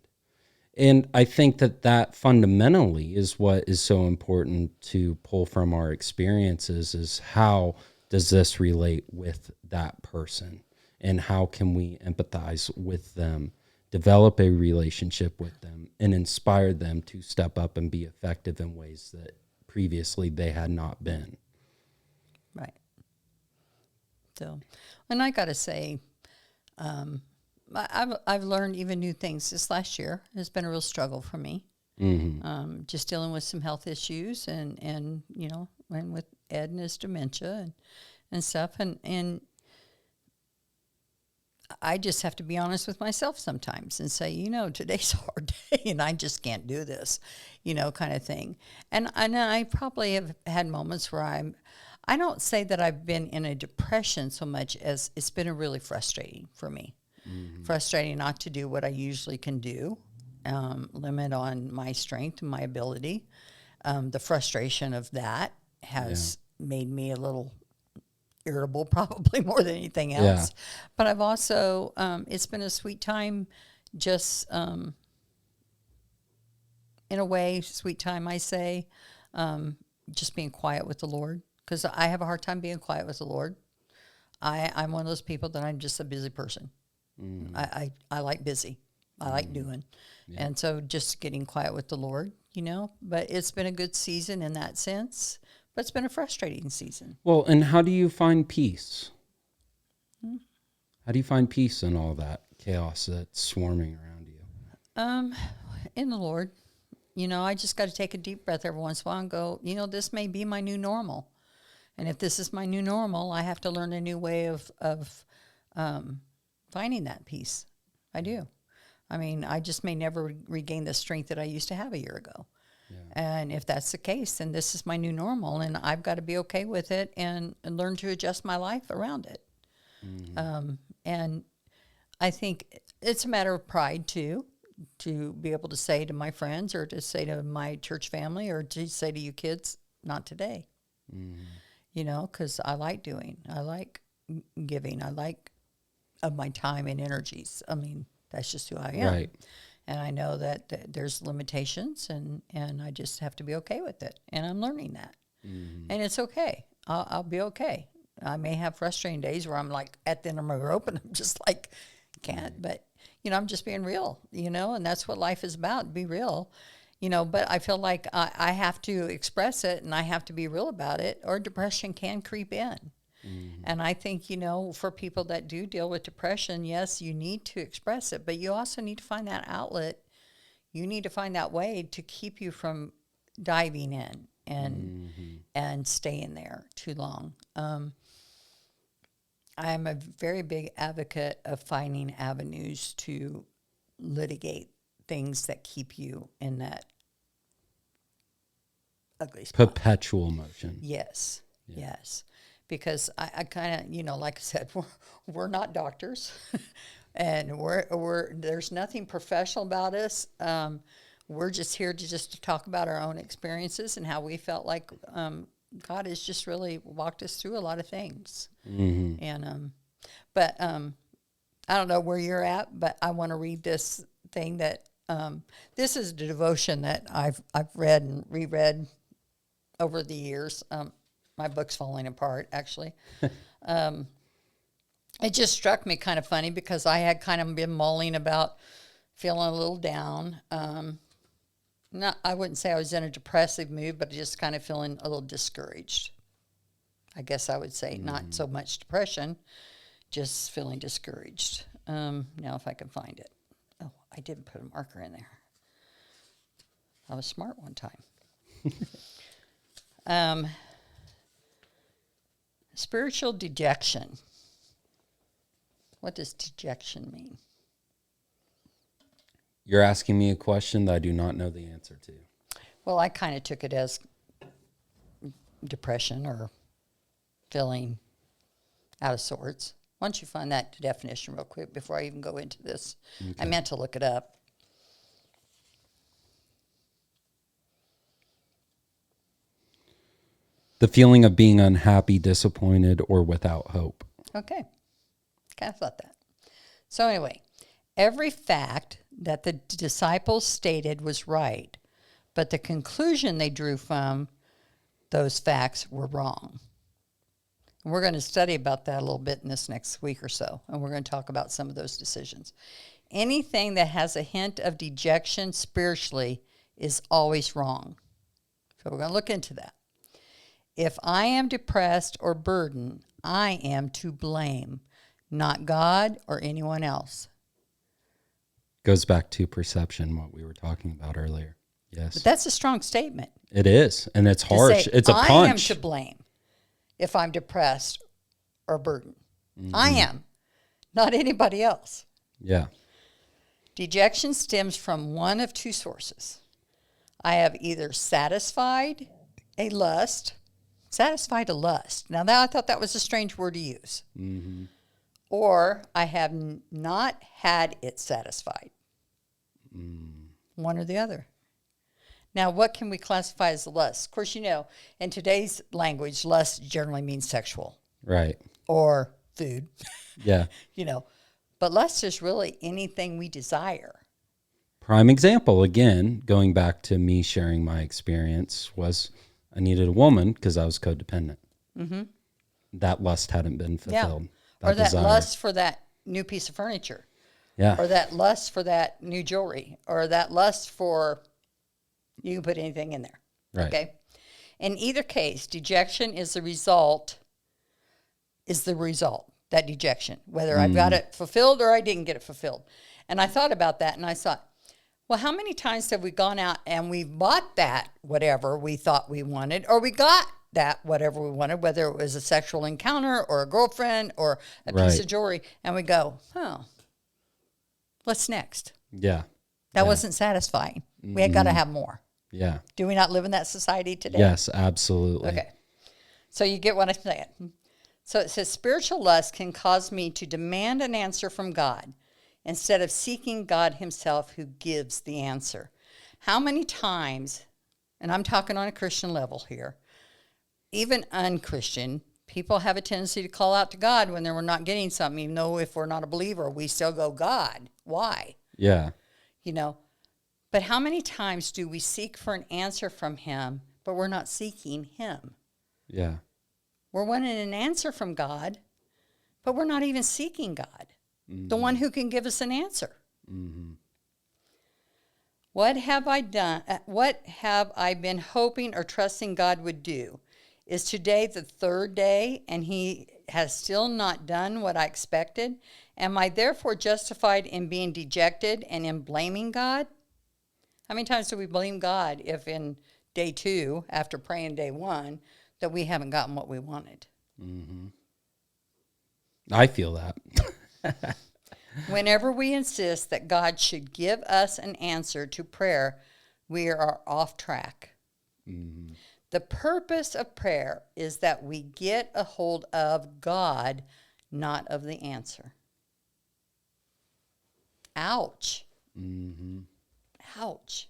And I think that fundamentally is what is so important to pull from our experiences, is how does this relate with that person? And how can we empathize with them, develop a relationship with them, and inspire them to step up and be effective in ways that previously they had not been? Right. So, and I got to say, I've learned even new things. This last year has been a real struggle for me. Just dealing with some health issues and and with Ed and his dementia and stuff. And I just have to be honest with myself sometimes and say, today's a hard day and I just can't do this, kind of thing. And I probably have had moments where I don't say that I've been in a depression so much as it's been really frustrating for me. Frustrating not to do what I usually can do, limit on my strength and my ability. The frustration of that has made me a little irritable, probably more than anything else. But I've also, it's been a sweet time, just in a way, sweet time, I say, just being quiet with the Lord. Because I have a hard time being quiet with the Lord. I'm one of those people that I'm just a busy person. I like busy. I like doing. Yeah. And so just getting quiet with the Lord, But it's been a good season in that sense. But it's been a frustrating season. Well, and how do you find peace? How do you find peace in all that chaos that's swarming around you? In the Lord. I just got to take a deep breath every once in a while and go, this may be my new normal. And if this is my new normal, I have to learn a new way of finding that peace. I do. I mean, I just may never regain the strength that I used to have a year ago. Yeah. And if that's the case, then this is my new normal, and I've got to be okay with it and learn to adjust my life around it. And I think it's a matter of pride, too, to be able to say to my friends or to say to my church family or to say to you kids, not today. Because I like giving. I like of my time and energies. I mean, that's just who I am. Right. And I know that there's limitations, and I just have to be okay with it. And I'm learning that. And it's okay. I'll be okay. I may have frustrating days where I'm like at the end of my rope and I'm just like, can't. But, I'm just being real, and that's what life is about, be real. But I feel like I have to express it and I have to be real about it, or depression can creep in. And I think, for people that do deal with depression, yes, you need to express it, but you also need to find that outlet. You need to find that way to keep you from diving in and staying there too long. I'm a very big advocate of finding avenues to litigate things that keep you in that ugly spot. Perpetual motion. Yes, yes. Because I kind of, like I said, we're not doctors, and we're there's nothing professional about us. We're just here to talk about our own experiences and how we felt like God has just really walked us through a lot of things. And but I don't know where you're at, but I want to read this thing that this is the devotion that I've read and reread over the years. My book's falling apart, actually. It just struck me kind of funny because I had kind of been mulling about feeling a little down. I wouldn't say I was in a depressive mood, but just kind of feeling a little discouraged. I guess I would say not so much depression, just feeling discouraged. Now if I can find it. Oh, I did put a marker in there. I was smart one time. Spiritual dejection. What does dejection mean? You're asking me a question that I do not know the answer to. Well, I kind of took it as depression or feeling out of sorts. Why don't you find that definition real quick before I even go into this? Okay. I meant to look it up. The feeling of being unhappy, disappointed, or without hope. Okay. Kind of thought that. So anyway, every fact that the disciples stated was right, but the conclusion they drew from those facts were wrong. And we're going to study about that a little bit in this next week or so, and we're going to talk about some of those decisions. Anything that has a hint of dejection spiritually is always wrong. So we're going to look into that. If I am depressed or burdened, I am to blame, not God or anyone else. Goes back to perception, what we were talking about earlier. Yes. But that's a strong statement. It is, and it's harsh. Say, It's a punch. I am to blame if I'm depressed or burdened. I am, not anybody else. Yeah. Dejection stems from one of two sources. I have either satisfied a lust. Now, I thought that was a strange word to use. Mm-hmm. Or I have not had it satisfied. One or the other. Now, what can we classify as lust? Of course, in today's language, lust generally means sexual. Right. Or food. Yeah. But lust is really anything we desire. Prime example, again, going back to me sharing my experience, was I needed a woman because I was codependent. Mm-hmm. That lust hadn't been fulfilled. Yeah. Or that lust for that new piece of furniture. Yeah. Or that lust for that new jewelry. Or that lust for, you can put anything in there. Right. Okay. In either case, dejection is the result, that dejection, whether I've got it fulfilled or I didn't get it fulfilled. And I thought about that and I thought, well, how many times have we gone out and we bought that whatever we thought we wanted, or we got that whatever we wanted, whether it was a sexual encounter or a girlfriend or a piece of jewelry, and we go, oh, what's next? Yeah. That wasn't satisfying. We had got to have more. Yeah. Do we not live in that society today? Yes, absolutely. Okay. So you get what I'm saying. So it says, spiritual lust can cause me to demand an answer from God instead of seeking God himself who gives the answer. How many times, and I'm talking on a Christian level here, even unchristian, people have a tendency to call out to God when we're not getting something, even though if we're not a believer, we still go, God, why? Yeah. But how many times do we seek for an answer from him, but we're not seeking him? Yeah. We're wanting an answer from God, but we're not even seeking God, the one who can give us an answer. Mm-hmm. What have I done? What have I been hoping or trusting God would do? Is today the third day and he has still not done what I expected? Am I therefore justified in being dejected and in blaming God? How many times do we blame God if in day 2, after praying day 1, that we haven't gotten what we wanted? Mm-hmm. I feel that. Whenever we insist that God should give us an answer to prayer, we are off track. Mm-hmm. The purpose of prayer is that we get a hold of God, not of the answer. Ouch. Mm-hmm. Ouch.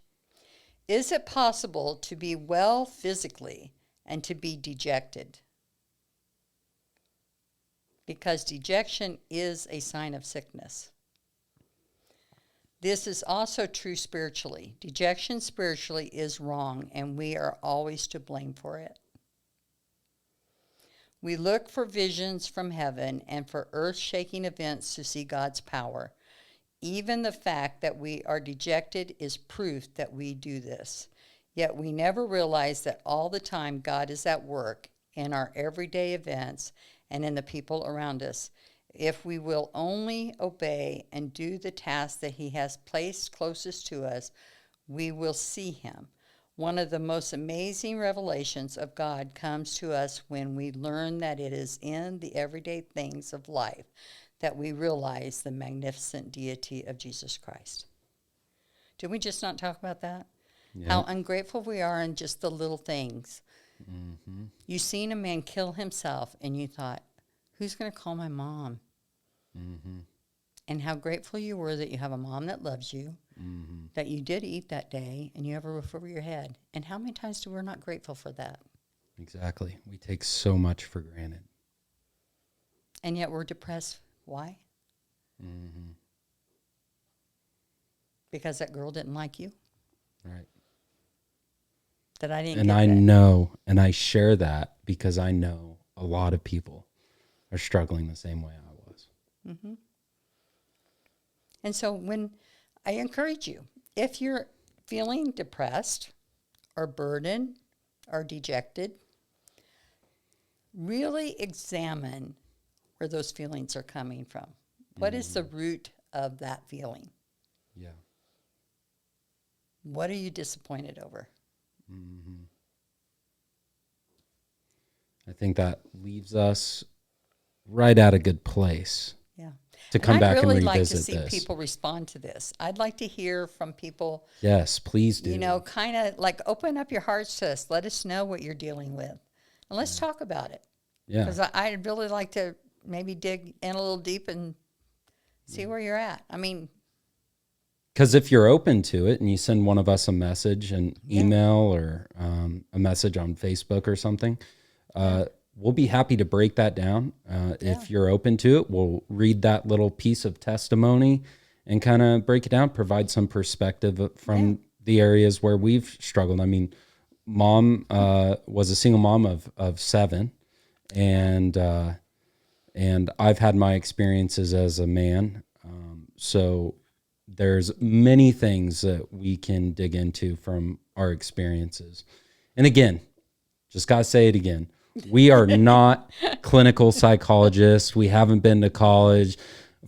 Is it possible to be well physically and to be dejected? Because dejection is a sign of sickness. This is also true spiritually. Dejection spiritually is wrong, and we are always to blame for it. We look for visions from heaven and for earth-shaking events to see God's power. Even the fact that we are dejected is proof that we do this. Yet we never realize that all the time God is at work in our everyday events and in the people around us. If we will only obey and do the task that he has placed closest to us, we will see him. One of the most amazing revelations of God comes to us when we learn that it is in the everyday things of life that we realize the magnificent deity of Jesus Christ. Did we just not talk about that? Yep. How ungrateful we are in just the little things. Mm-hmm. You seen a man kill himself and you thought, who's going to call my mom? Mm-hmm. And how grateful you were that you have a mom that loves you, mm-hmm. that you did eat that day, and you have a roof over your head. And how many times do we not grateful for that? Exactly. We take so much for granted. And yet we're depressed. Why? Mm-hmm. Because that girl didn't like you? Right. That I didn't and get I that. know, and I share that because I know a lot of people are struggling the same way I was. Mm-hmm. And so when I encourage you, if you're feeling depressed or burdened or dejected, really examine where those feelings are coming from. What is the root of that feeling? Yeah. What are you disappointed over? Mm-hmm. I think that leaves us right at a good place. Yeah. To come back and I'd really revisit like to see this. people respond to this. I'd like to hear from people. Yes, please do. You know, kind of like open up your hearts to us. Let us know what you're dealing with. And let's talk about it. Yeah. Because I'd really like to maybe dig in a little deep and see where you're at. I mean, because if you're open to it and you send one of us a message, an email or a message on Facebook or something, we'll be happy to break that down. If you're open to it, we'll read that little piece of testimony and kind of break it down, provide some perspective from the areas where we've struggled. I mean, Mom was a single mom of 7, and I've had my experiences as a man. So there's many things that we can dig into from our experiences. And again, just got to say it again. We are not clinical psychologists. We haven't been to college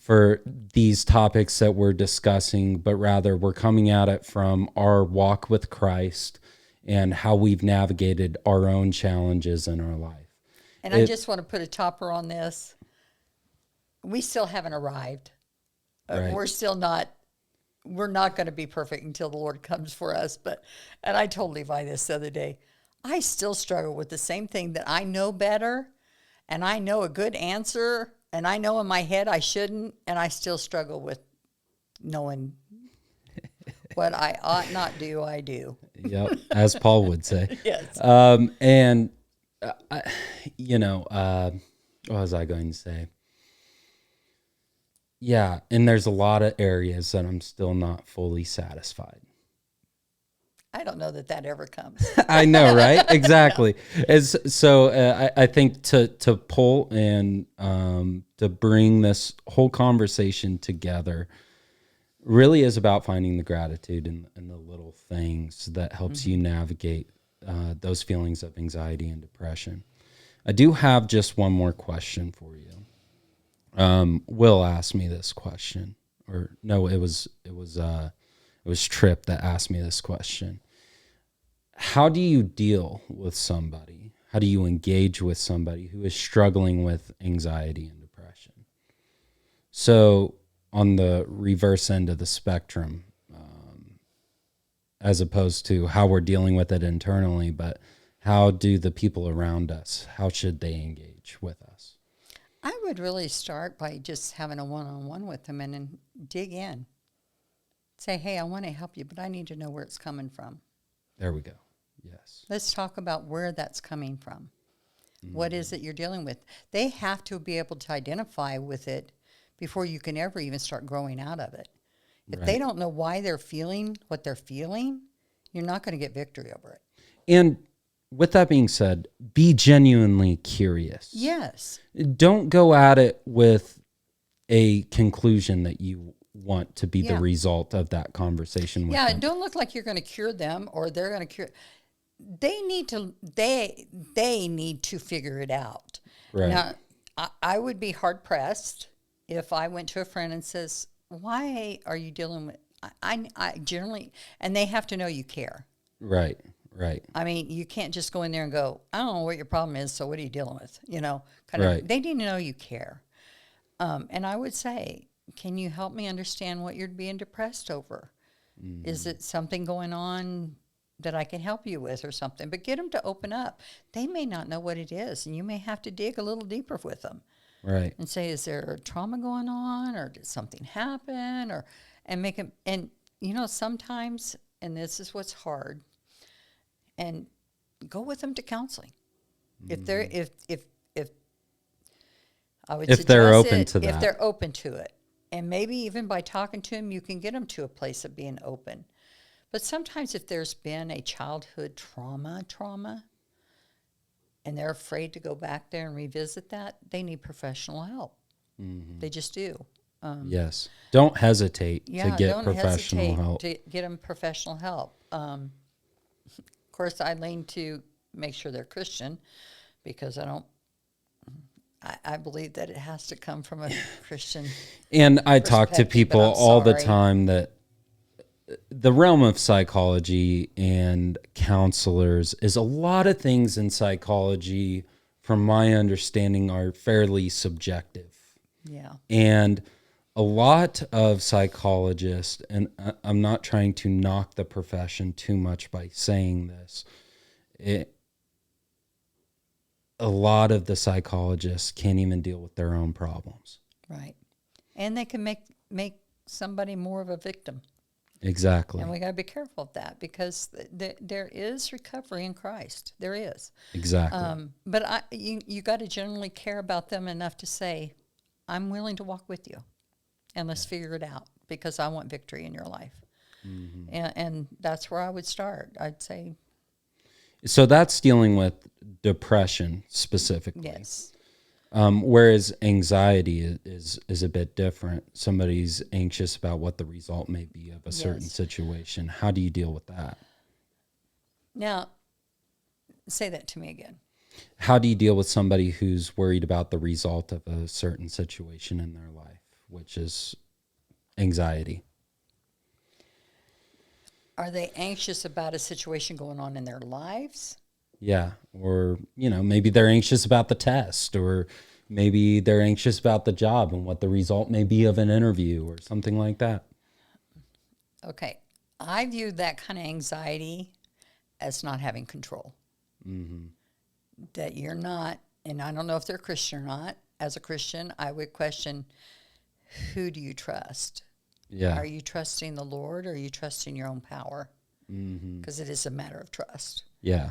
for these topics that we're discussing, but rather we're coming at it from our walk with Christ and how we've navigated our own challenges in our life. And I just want to put a topper on this. We still haven't arrived. Right. We're not going to be perfect until the Lord comes for us. And I told Levi this the other day. I still struggle with the same thing that I know better, and I know a good answer, and I know in my head I shouldn't, and I still struggle with knowing what I ought not do, I do. Yep, as Paul would say. Yes. What was I going to say? Yeah, and there's a lot of areas that I'm still not fully satisfied. I don't know that ever comes. I know, right? Exactly. I think to pull and to bring this whole conversation together really is about finding the gratitude in the little things that helps you navigate those feelings of anxiety and depression. I do have just one more question for you. Will asked me this question, or no, it was Tripp that asked me this question. How do you deal with somebody? How do you engage with somebody who is struggling with anxiety and depression? So on the reverse end of the spectrum, as opposed to how we're dealing with it internally, but how do the people around us, how should they engage with us? I would really start by just having a one-on-one with them and then dig in. Say, hey, I want to help you, but I need to know where it's coming from. There we go. Yes. Let's talk about where that's coming from. What is it you're dealing with? They have to be able to identify with it before you can ever even start growing out of it. If they don't know why they're feeling what they're feeling, you're not going to get victory over it. And with that being said, be genuinely curious. Yes. Don't go at it with a conclusion that you want to be the result of that conversation with them. Yeah, don't look like you're going to cure them or they're going to cure. They need to figure it out. Right. Now, I would be hard pressed if I went to a friend and says, "Why are you dealing with?" I generally, and they have to know you care. Right. Right. I mean, you can't just go in there and go, "I don't know what your problem is, so what are you dealing with?" You know, kind of. They need to know you care. And I would say, can you help me understand what you're being depressed over? Is it something going on that I can help you with or something? But get them to open up. They may not know what it is, and you may have to dig a little deeper with them. Right. And say, is there a trauma going on, or did something happen, and make them, and you know, sometimes, and this is what's hard, and go with them to counseling. If they're, if I would if suggest they're open to that. If they're open to it. And maybe even by talking to them, you can get them to a place of being open. But sometimes if there's been a childhood trauma, and they're afraid to go back there and revisit that, they need professional help. They just do. Yes. Don't hesitate to get don't professional hesitate help. to get them professional help. Of course, I lean to make sure they're Christian, because I believe that it has to come from a Christian. And I talk to people all the time that the realm of psychology and counselors is a lot of things in psychology, from my understanding, are fairly subjective. Yeah. And a lot of psychologists, and I'm not trying to knock the profession too much by saying this, a lot of the psychologists can't even deal with their own problems. Right. And they can make somebody more of a victim. Exactly. And we got to be careful of that, because there is recovery in Christ. There is. Exactly. But you got to generally care about them enough to say, I'm willing to walk with you, and let's figure it out, because I want victory in your life. Mm-hmm. And that's where I would start. I'd say. So that's dealing with depression specifically. Yes. Whereas anxiety is a bit different. Somebody's anxious about what the result may be of a certain situation. How do you deal with that? Now, say that to me again. How do you deal with somebody who's worried about the result of a certain situation in their life, which is anxiety? Are they anxious about a situation going on in their lives? Yeah. Or, maybe they're anxious about the test, or maybe they're anxious about the job and what the result may be of an interview or something like that. Okay. I view that kind of anxiety as not having control. Mm-hmm. That you're not, and I don't know if they're Christian or not. As a Christian, I would question, who do you trust? Yeah. Are you trusting the Lord, or are you trusting your own power? Because it is a matter of trust. Yeah.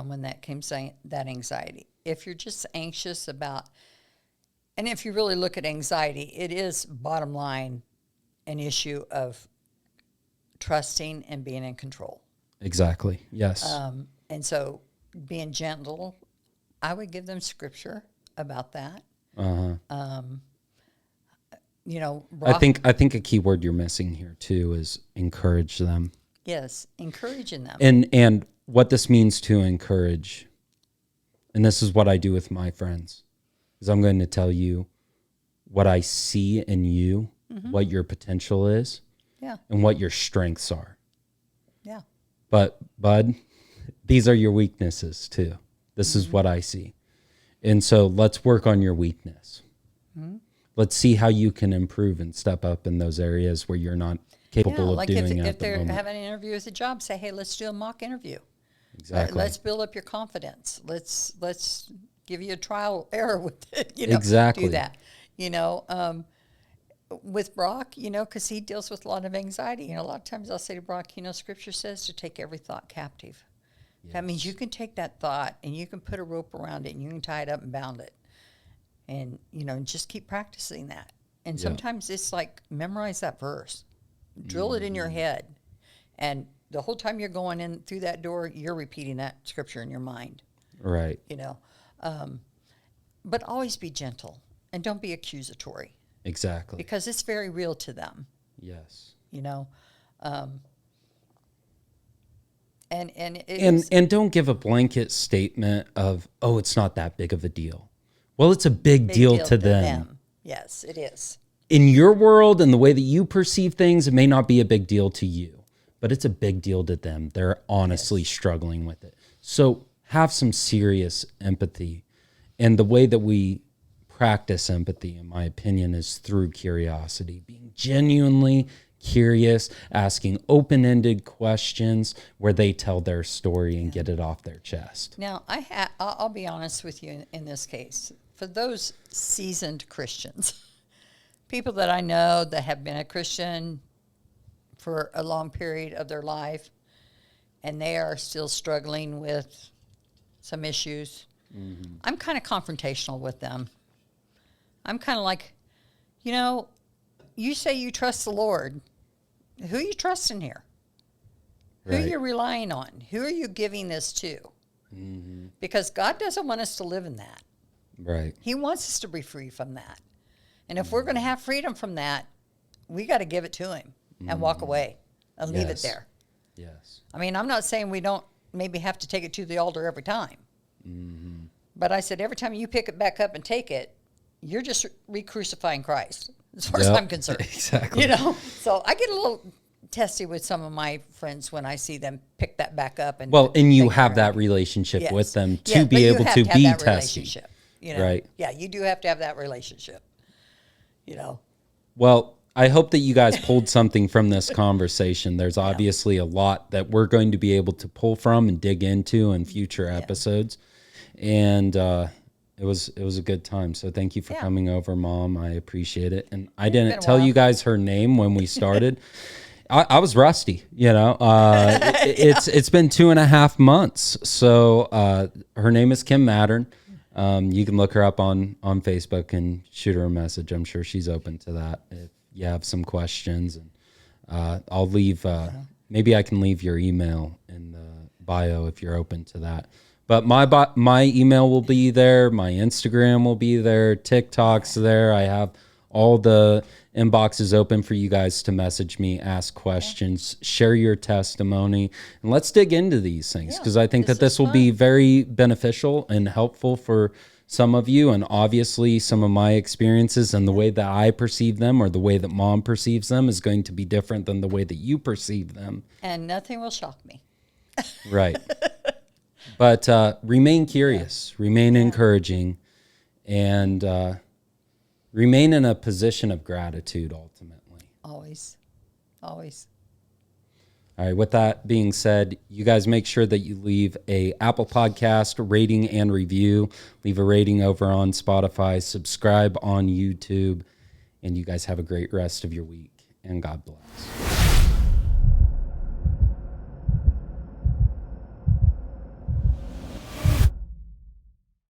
When that came saying that anxiety. If you're just anxious about, and if you really look at anxiety, it is bottom line an issue of trusting and being in control. Exactly. Yes. And so being gentle, I would give them scripture about that. Uh-huh. I think a key word you're missing here too is encourage them. Yes, encouraging them. And what this means to encourage, and this is what I do with my friends, is I'm going to tell you what I see in you, what your potential is, and what your strengths are. Yeah. But, bud, these are your weaknesses too. This is what I see. And so let's work on your weakness. Let's see how you can improve and step up in those areas where you're not capable of doing at the moment. If they're having an interview with a job, say, hey, let's do a mock interview. Exactly. Let's build up your confidence. Let's give you a trial error with it. Exactly. Do that. With Brock, because he deals with a lot of anxiety. A lot of times I'll say to Brock, Scripture says to take every thought captive. Yes. That means you can take that thought and you can put a rope around it and you can tie it up and bound it. And, just keep practicing that. And sometimes it's like, memorize that verse. Drill it in your head. And the whole time you're going in through that door, you're repeating that scripture in your mind. Right. But always be gentle and don't be accusatory. Exactly. Because it's very real to them. Yes. And don't give a blanket statement of, oh, it's not that big of a deal. Well, it's a big deal to them. Yes, it is. In your world and the way that you perceive things, it may not be a big deal to you, but it's a big deal to them. They're honestly struggling with it. So have some serious empathy. And the way that we practice empathy, in my opinion, is through curiosity, being genuinely curious, asking open-ended questions where they tell their story and get it off their chest. Now, I'll be honest with you in this case. For those seasoned Christians, people that I know that have been a Christian for a long period of their life, and they are still struggling with some issues, I'm kind of confrontational with them. I'm kind of like, you say you trust the Lord. Who are you trusting here? Right. Who are you relying on? Who are you giving this to? Because God doesn't want us to live in that. Right. He wants us to be free from that. And if we're going to have freedom from that, we got to give it to him and walk away and leave it there. Yes. I mean, I'm not saying we don't maybe have to take it to the altar every time. But I said every time you pick it back up and take it, you're just re-crucifying Christ, as far as I'm concerned. Exactly. So I get a little testy with some of my friends when I see them pick that back up. And and you take have care of that me. relationship Yes. with them Yeah, to but be you able have to have be that testy. relationship, you know? Right. Yeah, you do have to have that relationship, you know. Well, I hope that you guys pulled something from this conversation. There's obviously a lot that we're going to be able to pull from and dig into in future episodes. And it was a good time. So thank you for coming over, Mom. I appreciate it. And I didn't tell you guys her name when we started. I was rusty, you know. It's been 2.5 months. So her name is Kim Maddern. You can look her up on Facebook and shoot her a message. I'm sure she's open to that if you have some questions. And I'll leave, maybe I can leave your email in the bio if you're open to that. But my email will be there. My Instagram will be there. TikTok's there. I have all the inboxes open for you guys to message me, ask questions, share your testimony, and let's dig into these things because I think that this will be very beneficial and helpful for some of you. And obviously some of my experiences and the way that I perceive them or the way that Mom perceives them is going to be different than the way that you perceive them. And nothing will shock me. Right. But remain curious, remain encouraging, and remain in a position of gratitude ultimately. Always. Always. All right, with that being said, you guys make sure that you leave a Apple Podcast rating and review. Leave a rating over on Spotify. Subscribe on YouTube. And you guys have a great rest of your week. And God bless.